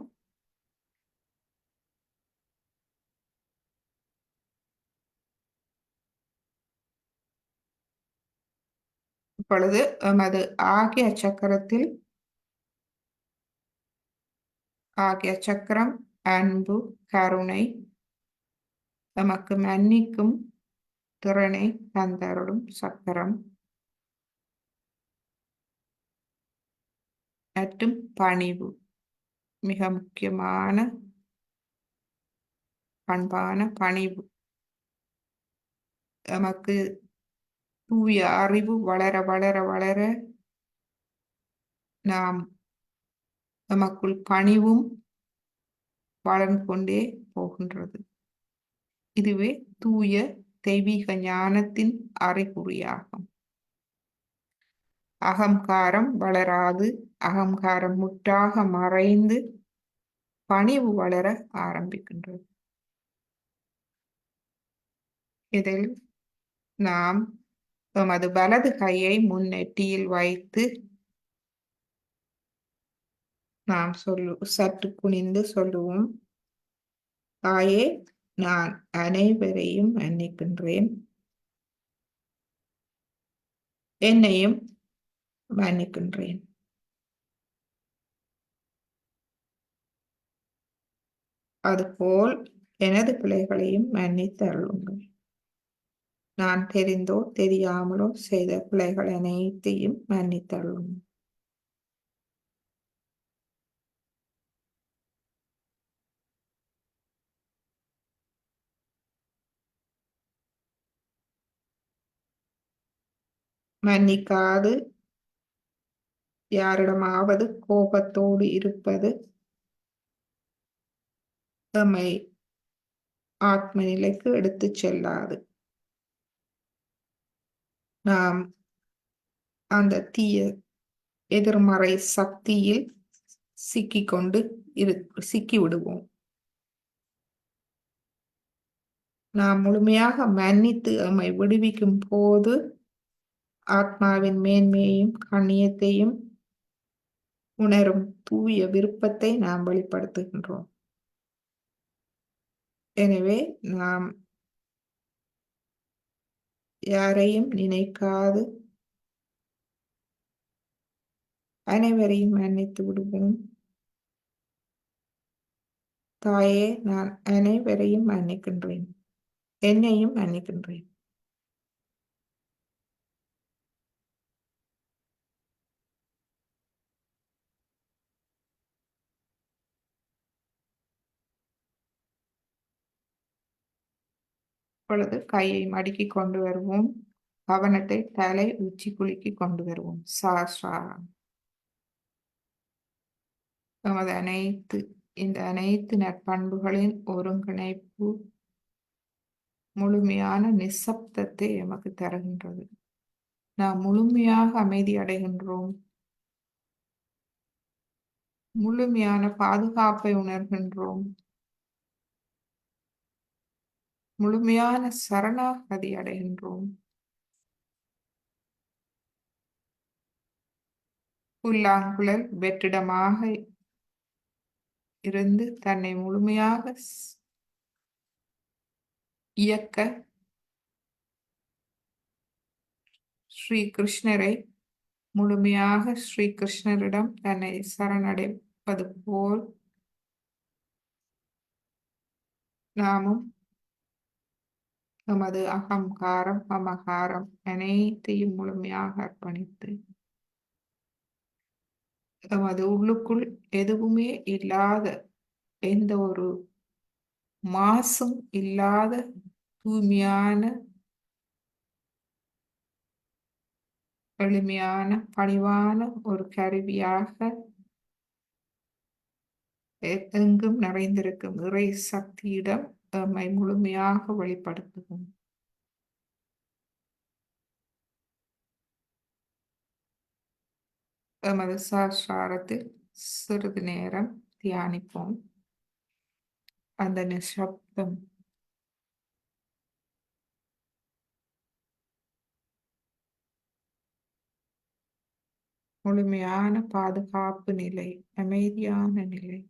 இப்பொழுது எமது ஆகிய சக்கரம் அன்பு, கருணை, எமக்கு மன்னிக்கும் திறனை தந்தருளும் சக்கரம். மற்றும் பணிவு மிக முக்கியமான பண்பான பணிவு. நமக்கு தூய அறிவு வளர வளர வளர நாம் நமக்குள் பணிவும் வளர்ந்து கொண்டே போகின்றது. இதுவே தூய தெய்வீக ஞானத்தின் அறிகுறியாகும். அகங்காரம் வளராது, அகங்காரம் முற்றாக மறைந்து பணிவு வளர ஆரம்பிக்கின்றது. இதில் நாம் எமது வலது கையை முன்னெட்டியில் வைத்து நாம் சற்று குனிந்து சொல்லுவோம், தாயே, நான் அனைவரையும் மன்னிக்கின்றேன், என்னையும் மன்னிக்கின்றேன். அதுபோல் எனது பிள்ளைகளையும் மன்னித்து அருளுங்கள். நான் தெரிந்தோ தெரியாமலோ செய்த பிள்ளைகள் அனைத்தையும் மன்னித்து அருளுங்கள். மன்னிக்காது யாரிடமாவது கோபத்தோடு இருப்பது எம்மை ஆத்ம நிலைக்கு எடுத்துச் செல்லாது. நாம் அந்த தீய எதிர்மறை சக்தியில் சிக்கி விடுவோம். நாம் முழுமையாக மன்னித்து எம்மை விடுவிக்கும் போது ஆத்மாவின் மேன்மையையும் கண்ணியத்தையும் உணரும் தூய விருப்பத்தை நாம் வெளிப்படுத்துகின்றோம். எனவே நாம் யாரையும் நினைக்காது அனைவரையும் மன்னித்து விடுவோம். தாயே, நான் அனைவரையும் மன்னிக்கின்றேன், என்னையும் மன்னிக்கின்றேன். இப்பொழுது கையை மடக்கி கொண்டு வருவோம். கவனத்தை தலை உச்சி குலுக்கி கொண்டு வருவோம். சாஸ்திரம் நமது இந்த அனைத்து நற்பண்புகளின் ஒருங்கிணைப்பு முழுமையான நிசப்தத்தை எமக்கு தருகின்றது. நாம் முழுமையாக அமைதி அடைகின்றோம். முழுமையான பாதுகாப்பை உணர்கின்றோம். முழுமையான சரணாகதி அடைகின்றோம். புல்லாங்குழல் வெற்றிடமாக இருந்து தன்னை முழுமையாக இயக்க ஸ்ரீ கிருஷ்ணரை முழுமையாக ஸ்ரீ கிருஷ்ணரிடம் தன்னை சரணடைப்பது போல் நாமும் நமது அகங்காரம் மமகாரம் அனைத்தையும் முழுமையாக அர்ப்பணித்து நமது உள்ளுக்குள் எதுவுமே இல்லாத, எந்த ஒரு மாசும் இல்லாத தூய்மையான எளிமையான பணிவான ஒரு கருவியாக எங்கும் நிறைந்திருக்கும் இறை சக்தியிடம் நம்மை முழுமையாக வெளிப்படுத்துவோம். எமது சாஸ்திரத்தில் சிறிது நேரம் தியானிப்போம். அந்த நிசப்தம் முழுமையான பாதுகாப்பு நிலை, அமைதியான நிலை,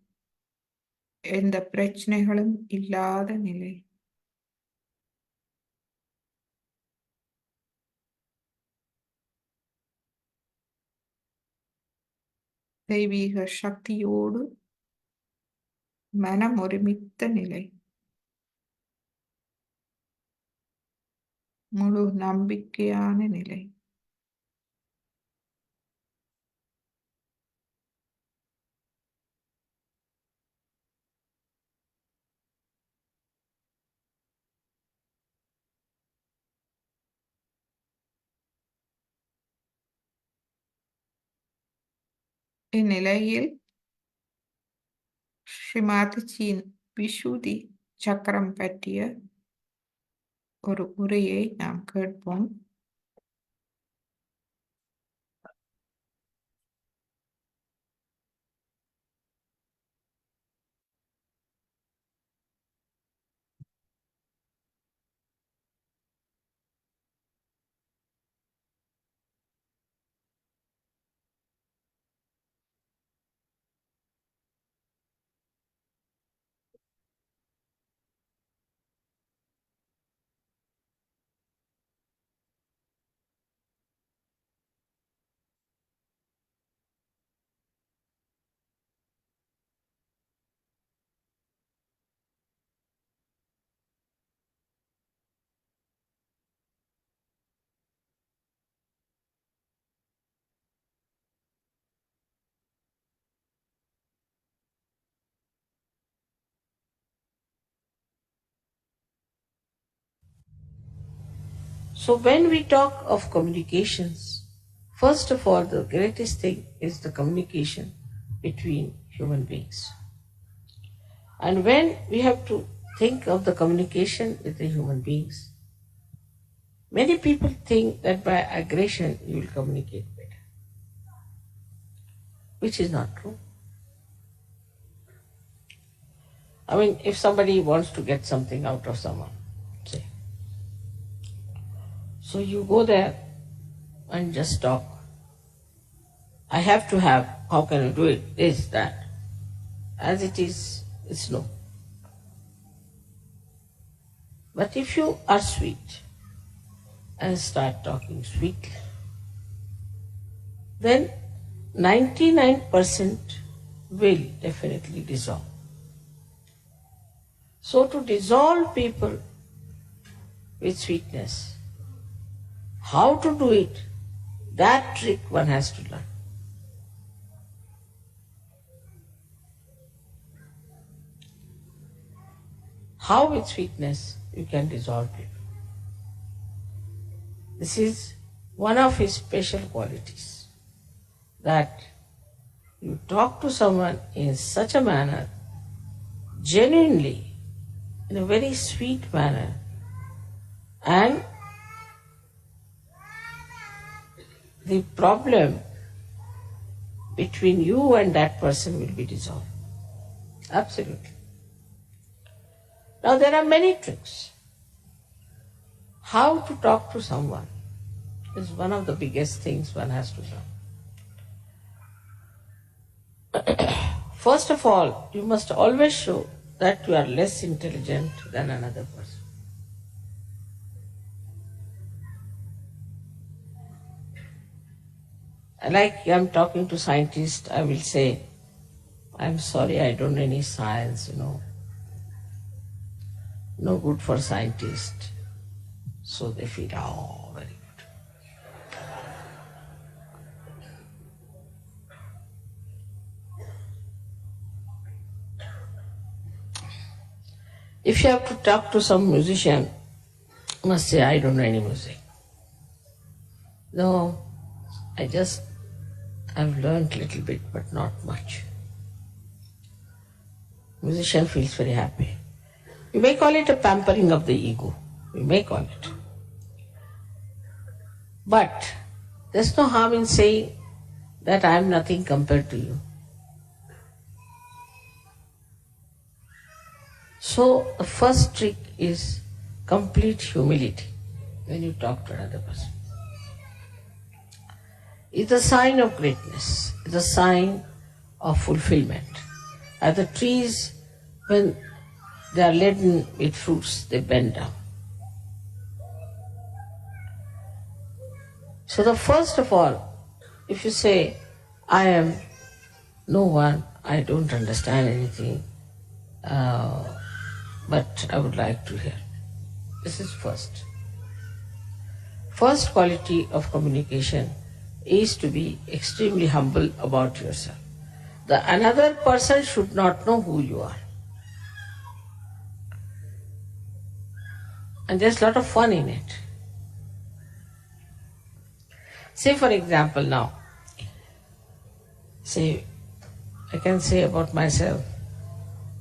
எந்த பிரச்சனைகளும் இல்லாத நிலை. தெய்வீக சக்தியோடு மனம் ஒருமித்த நிலை, முழு நம்பிக்கையான நிலை. இந்நிலையில் ஸ்ரீமதிஜியின் விஷுதி சக்கரம் பற்றிய ஒரு உரையை நாம் கேட்போம். So when we talk of communications, first of all, the greatest thing is the communication between human beings. And when we have to think of the communication with the human beings, many people think that by aggression you will communicate better, which is not true. I mean, if somebody wants to get something out of someone, say, so you go there and just talk. I have to have, how can you do it? This, that. As it is, it's no. But if you are sweet and start talking sweetly, then 99% will definitely dissolve. So to dissolve people with sweetness, how to do it, that trick one has to learn. How with sweetness you can dissolve people. This is one of his special qualities, that you talk to someone in such a manner, genuinely, in a very sweet manner, and the problem between you and that person will be dissolved. Absolutely. Now there are many tricks. How to talk to someone is one of the biggest things one has to learn. First of all, you must always show that you are less intelligent than another person. Like I'm talking to scientists, I will say, I'm sorry, I don't know any science, no good for scientists. So they feel, oh, very good. If you have to talk to some musician, you must say, I don't know any music. No, I've learned a little bit, but not much. Musician feels very happy. You may call it a pampering of the ego. You may call it. But there's no harm in saying that I am nothing compared to you. So the first trick is complete humility when you talk to another person. It's a sign of greatness. It's a sign of fulfillment. As the trees, when they are laden with fruits, they bend down. So the first of all, if you say, I am no one, I don't understand anything, but I would like to hear. This is first. First quality of communication is to be extremely humble about yourself. The another person should not know who you are. And there's a lot of fun in it. Say for example now, say, I can say about myself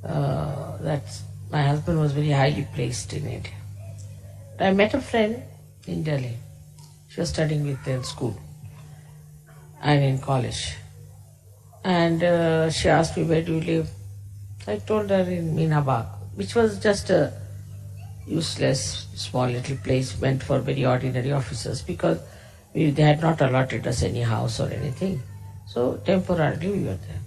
that my husband was very highly placed in India. I met a friend in Delhi. She was studying with me in school and in college. And she asked me, where do you live? I told her in Meenabag, which was just a useless, small little place meant for very ordinary officers because they had not allotted us any house or anything. So temporarily we were there.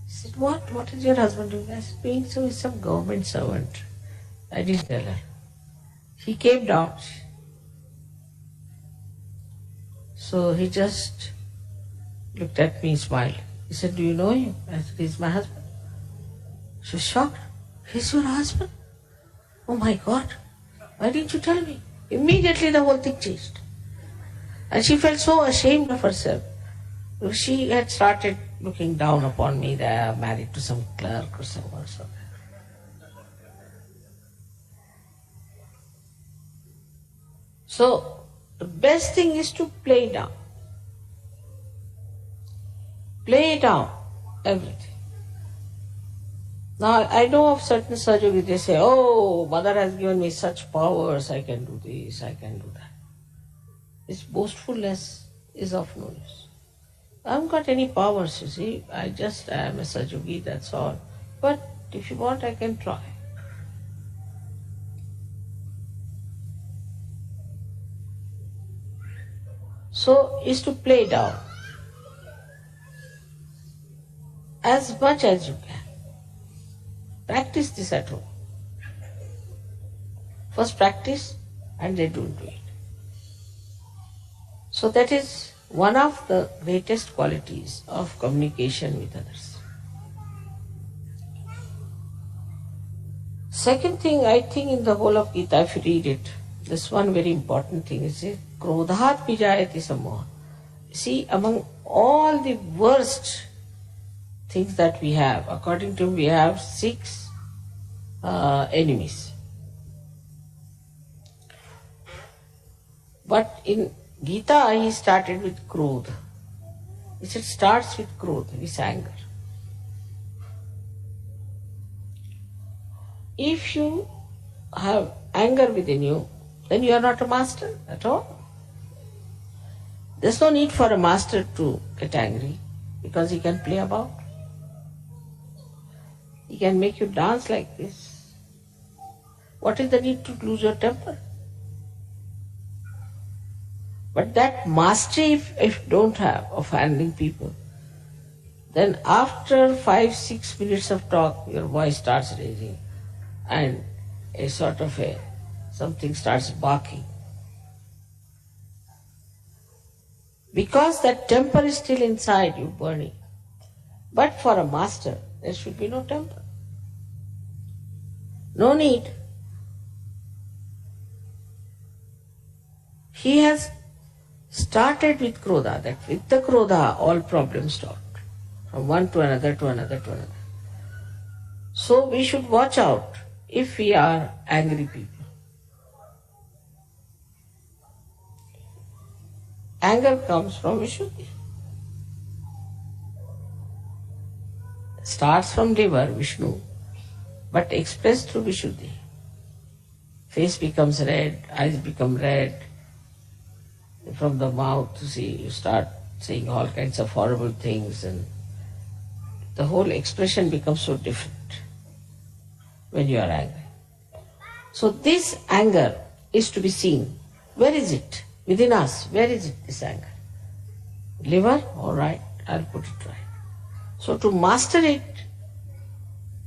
She said, what is your husband doing? I said, being so, he's some government servant. I didn't tell her. He came down. So he just looked at me, smiled. He said, do you know him? I said, he's my husband. She was shocked. He's your husband? Oh my God, why didn't you tell me? Immediately the whole thing changed. And she felt so ashamed of herself. She had started looking down upon me that I'm married to some clerk or someone. So the best thing is to play down. Play down everything. Now, I know of certain Sahaja, they say, oh, mother has given me such powers, I can do this, I can do that. This boastfulness is of no use. I haven't got any powers, you see. I am a Sahajogi, that's all. But if you want, I can try. So, is to play down as much as you can. Practice this at home. First practice and then don't do it. So that is one of the greatest qualities of communication with others. Second thing, I think in the whole of Gita, if you read it, this one very important thing is Krodhat Vijayati Samoha. See, among all the worst things that we have, according to him, we have 6 enemies. But in Gita, he started with Krodha. He said, starts with Krodha, with anger. If you have anger within you, then you are not a master at all. There's no need for a master to get angry because he can play about. He can make you dance like this. What is the need to lose your temper? But that mastery, if you don't have of handling people, then after 5-6 minutes of talk, your voice starts raising and a sort of something starts barking. Because that temper is still inside you, burning. But for a master, there should be no temper. No need. He has started with Krodha, that with the Krodha all problems start. From one to another to another to another. So we should watch out if we are angry people. Anger comes from Vishuddhi. Starts from liver, Vishnu, but expressed through Vishuddhi. Face becomes red, eyes become red. From the mouth, you start saying all kinds of horrible things, and the whole expression becomes so different when you are angry. So this anger is to be seen. Where is it? Within us, where is it, this anger? Liver? All right, I'll put it right. So to master it,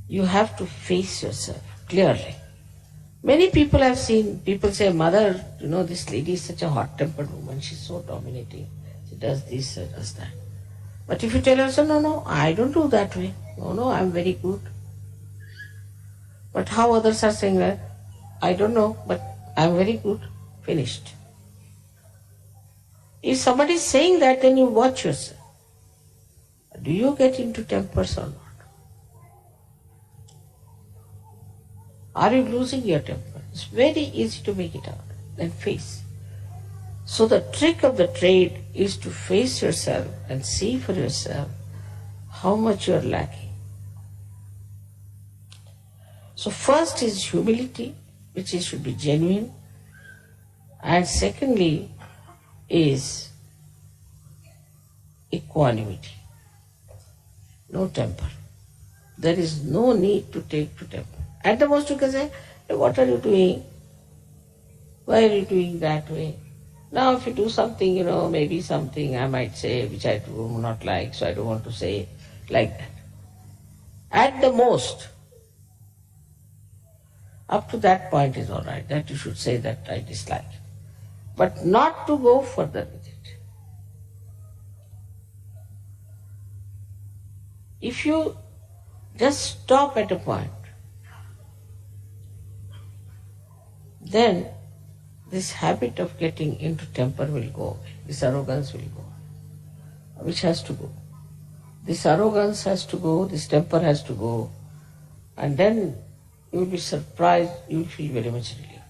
you have to face yourself clearly. Many people have seen, people say, mother, this lady is such a hot-tempered woman, she's so dominating. She does this, she does that. But if you tell her, no, I don't do that way. No, I'm very good. But how others are saying that? I don't know, but I'm very good. Finished. If somebody is saying that, then you watch yourself. Do you get into tempers or not? Are you losing your temper? It's very easy to make it out and face. So the trick of the trade is to face yourself and see for yourself how much you are lacking. So first is humility, which should be genuine, and secondly is equanimity, no temper. There is no need to take to temper. At the most you can say, "Hey, what are you doing? Why are you doing that way?" Now if you do something, maybe something I might say which I do not like, so I don't want to say like that. At the most, up to that point is all right, that you should say that I dislike. But not to go further with it. If you just stop at a point, then this habit of getting into temper will go away. This arrogance will go away, which has to go. This arrogance has to go, this temper has to go, and then you will be surprised, you will feel very much relieved.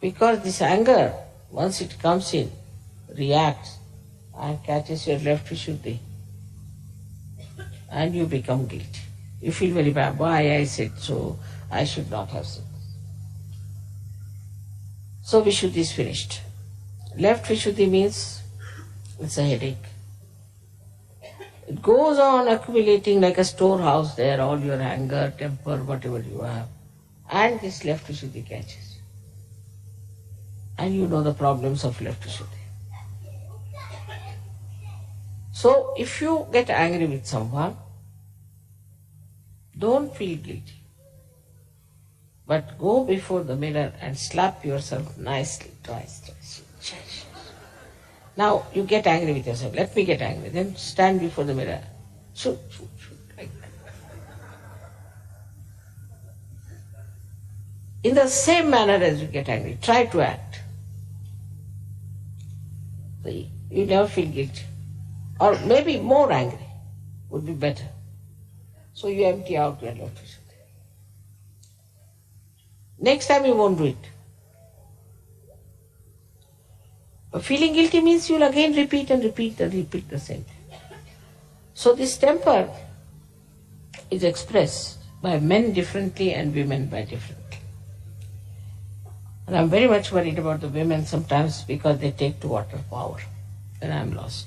Because this anger, once it comes in, reacts and catches your left Vishuddhi, and you become guilty. You feel very bad. Why I said so? I should not have said this. So Vishuddhi is finished. Left Vishuddhi means it's a headache. It goes on accumulating like a storehouse there, all your anger, temper, whatever you have. And this left Vishuddhi catches. And you know the problems of left Vishuddhi. So if you get angry with someone, don't feel guilty. But go before the mirror and slap yourself nicely twice. Now you get angry with yourself. Let me get angry. Then stand before the mirror. Shoot, like that. In the same manner as you get angry, try to act. So you never feel guilty. Or maybe more angry would be better. So you empty out your left Vishuddhi. Next time you won't do it. But feeling guilty means you'll again repeat and repeat and repeat the same thing. So this temper is expressed by men differently and women by differently. And I'm very much worried about the women sometimes because they take to water power. Then I'm lost.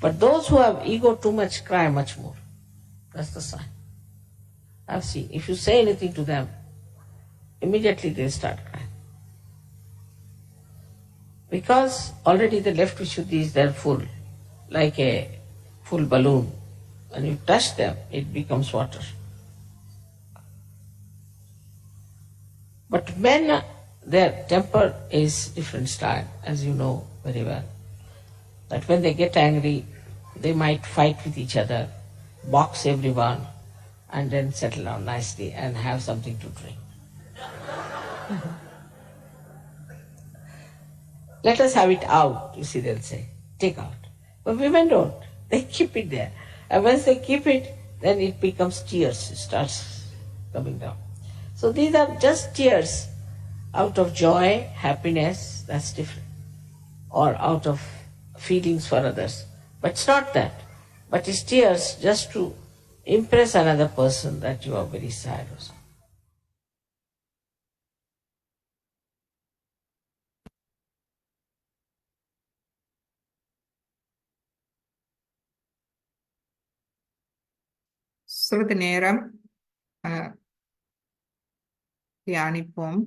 But those who have ego too much cry much more. That's the sign. I've seen. If you say anything to them, immediately they start crying. Because already the left Vishuddhi is there full, like a full balloon. When you touch them, it becomes water. But men, their temper is different style, as you know very well. That when they get angry, they might fight with each other, box everyone, and then settle down nicely and have something to drink. Let us have it out, you see, they'll say. Take out. But women don't. They keep it there. And once they keep it, then it becomes tears. It starts coming down. So these are just tears out of joy, happiness, that's different. Or out of feelings for others. But it's not that. But it's tears just to impress another person that you are very sad or something. சிறிது நேரம் அஹ், தியானிப்போம்.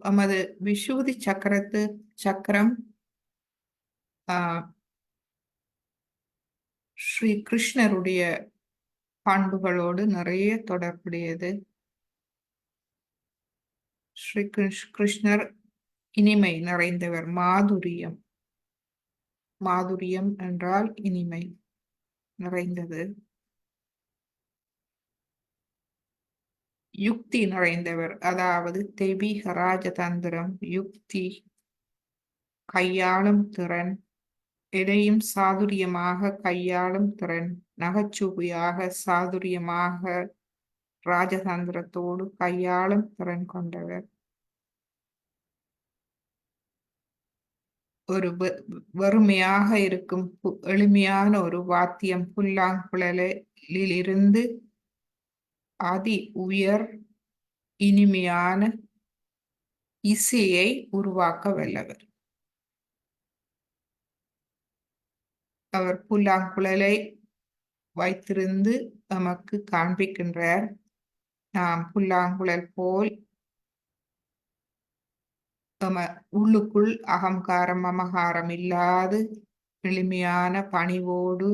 எமது விசூதி சக்கரம் ஸ்ரீ கிருஷ்ணருடைய பண்புகளோடு நிறைய தொடர்புடையது. ஸ்ரீ கிருஷ்ணர் இனிமை நிறைந்தவர். மாதுரியம் என்றால் இனிமை நிறைந்தது. யுக்தி நிறைந்தவர், அதாவது தெய்வீக ராஜதந்திரம், யுக்தி, கையாளும் திறன், எதையும் சாதுரியமாக கையாளும் திறன், நகைச்சுவையாக சாதுரியமாக ராஜதந்திரத்தோடு கையாளும் திறன் கொண்டவர். ஒரு வறுமையாக இருக்கும் எளிமையான ஒரு வாத்தியம் புல்லாங்குழலிலிருந்து அதி உயர் இனிமையான இசையை உருவாக்க வல்லவர். அவர் புல்லாங்குழலை வைத்திருந்து நமக்கு காண்பிக்கின்றார். நாம் புல்லாங்குழல் போல் உள்ளுக்குள் அகங்காரம் மமகாரம் இல்லாது எளிமையான பணிவோடு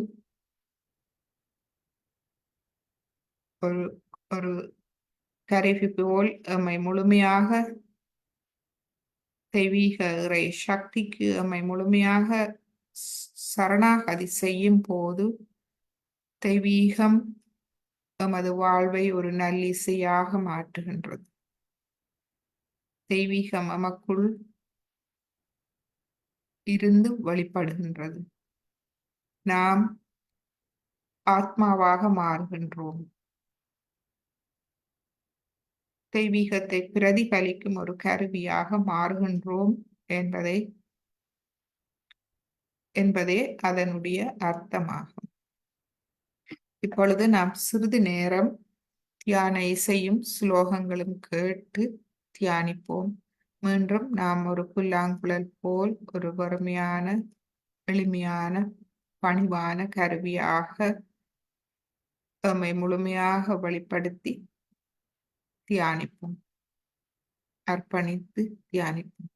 ஒரு கருவி போல் எம்மை முழுமையாக தெய்வீக இறை சக்திக்கு எம்மை முழுமையாக சரணாகதி செய்யும் போது தெய்வீகம் எமது வாழ்வை ஒரு நல்லிசையாக மாற்றுகின்றது. தெய்வீகம் நமக்குள் இருந்து வெளிப்படுகின்றது. நாம் ஆத்மாவாக மாறுகின்றோம். தெய்வீகத்தை பிரதிபலிக்கும் ஒரு கருவியாக மாறுகின்றோம் என்பதே அதனுடைய அர்த்தமாகும். இப்பொழுது நாம் சிறிது நேரம் தியான இசையும் ஸ்லோகங்களும் கேட்டு தியானிப்போம். மீண்டும் நாம் ஒரு புல்லாங்குழல் போல் ஒரு வறுமையான எளிமையான பணிவான கருவியாக நம்மை முழுமையாக வெளிப்படுத்தி தியானிப்போம், அர்ப்பணித்து தியானிப்போம்.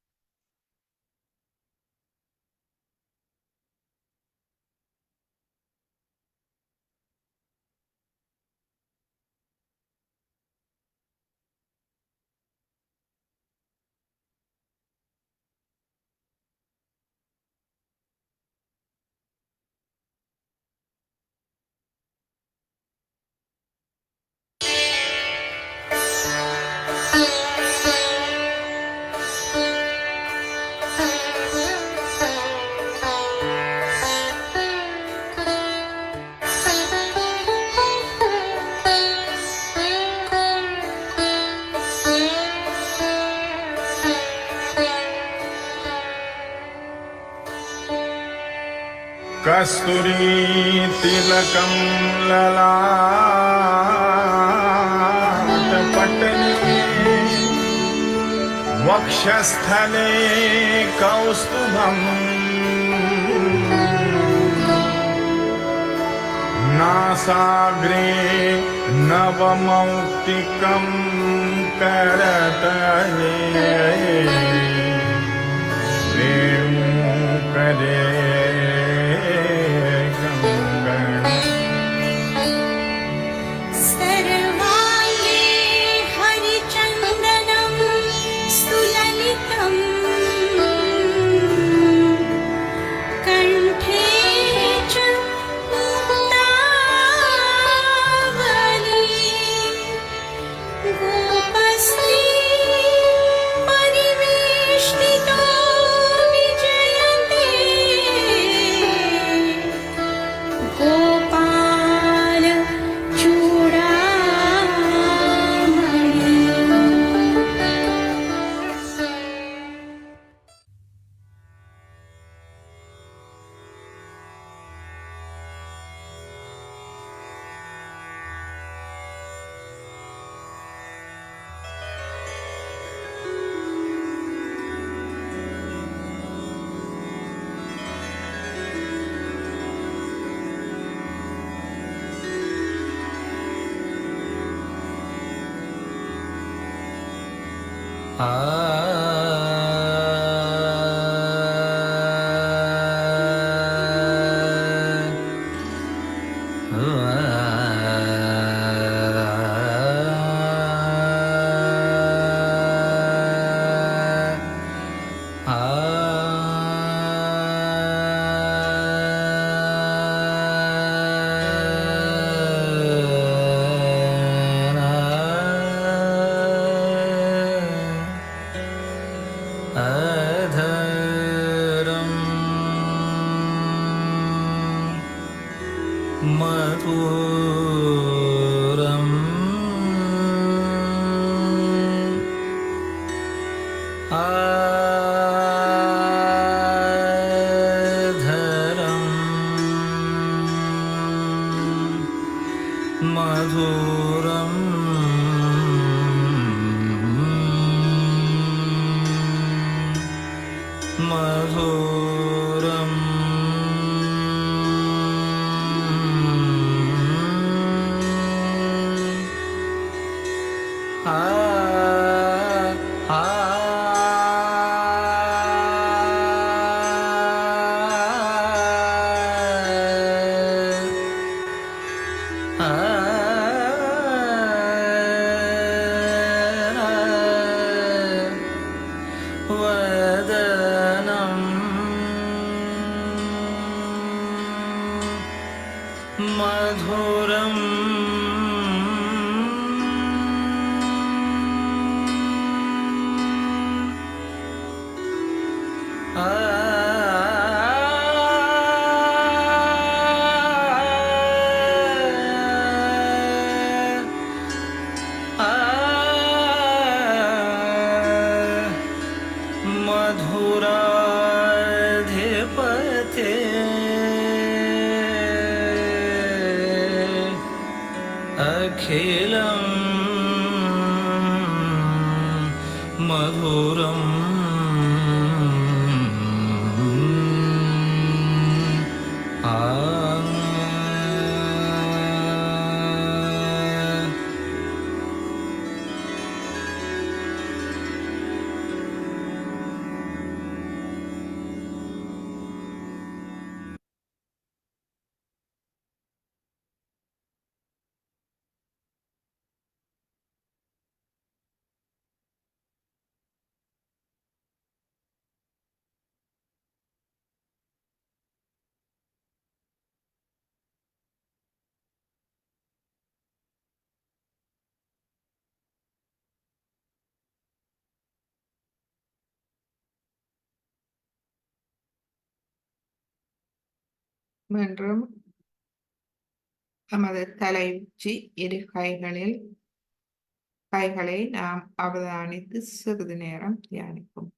कस्तूरी तिलकं ललाटपटले वक्षस्थले कौस्तुभम् नासाग्रे नवमौक्तिकं करतले वेणुकरे अधरं मधुरम् आधरं मधुरम् मधुरम् आ आ वदनं मधुरम् मधुराधिपते अखिलं मधुरम् மீண்டும் நமது தலை உச்சி இரு கைகளை நாம் அவதானித்து சிறிது நேரம் தியானிப்போம்.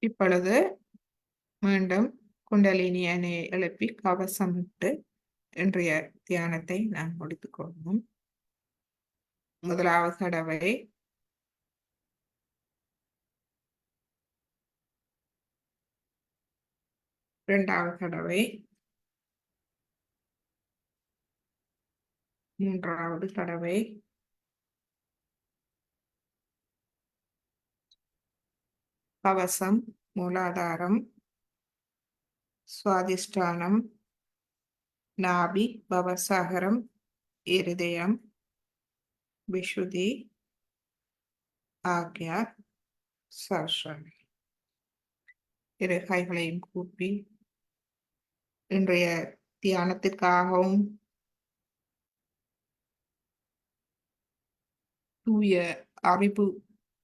இப்பொழுது மீண்டும் குண்டலினியனை எழுப்பி கவசமிட்டு இன்றைய தியானத்தை நாம் முடித்துக் கொள்வோம். முதலாவது தடவை இரண்டாவது தடவை மூன்றாவது தடவை கவசம், மூலாதாரம், சுவாதிஷ்டானம், நாபி, பவசாகரம், இருதயம், விஷுதி, ஆக்யா, சர்ஷன். இரு கைகளையும் கூப்பி இன்றைய தியானத்திற்காகவும் தூய அறிவு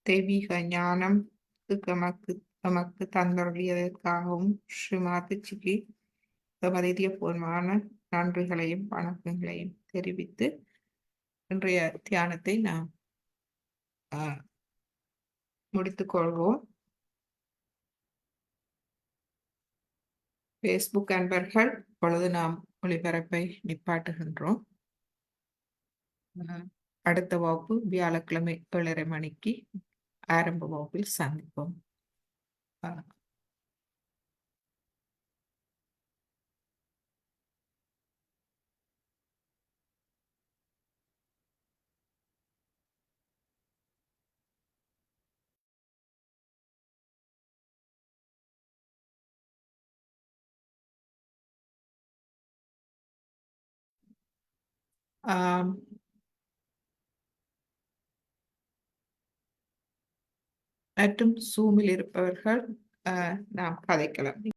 தெய்வீக ஞானம் நமக்கு தந்தருளியதற்காகவும் ஸ்ரீமாதிஜிக்கு தமது இதயபூர்வமான நன்றிகளையும் வணக்கங்களையும் தெரிவித்து இன்றைய தியானத்தை நாம் முடித்துக்கொள்வோம். ஃபேஸ்புக் அன்பர்கள், இப்பொழுது நாம் ஒளிபரப்பை நிப்பாட்டுகின்றோம். அடுத்த வகுப்பு வியாழக்கிழமை 7:30 மணிக்கு ஆரம்ப வகுப்பில் சந்திப்போம். மற்றும் Zoom-இல் இருப்பவர்கள் நாம் கதைக்கலாம்.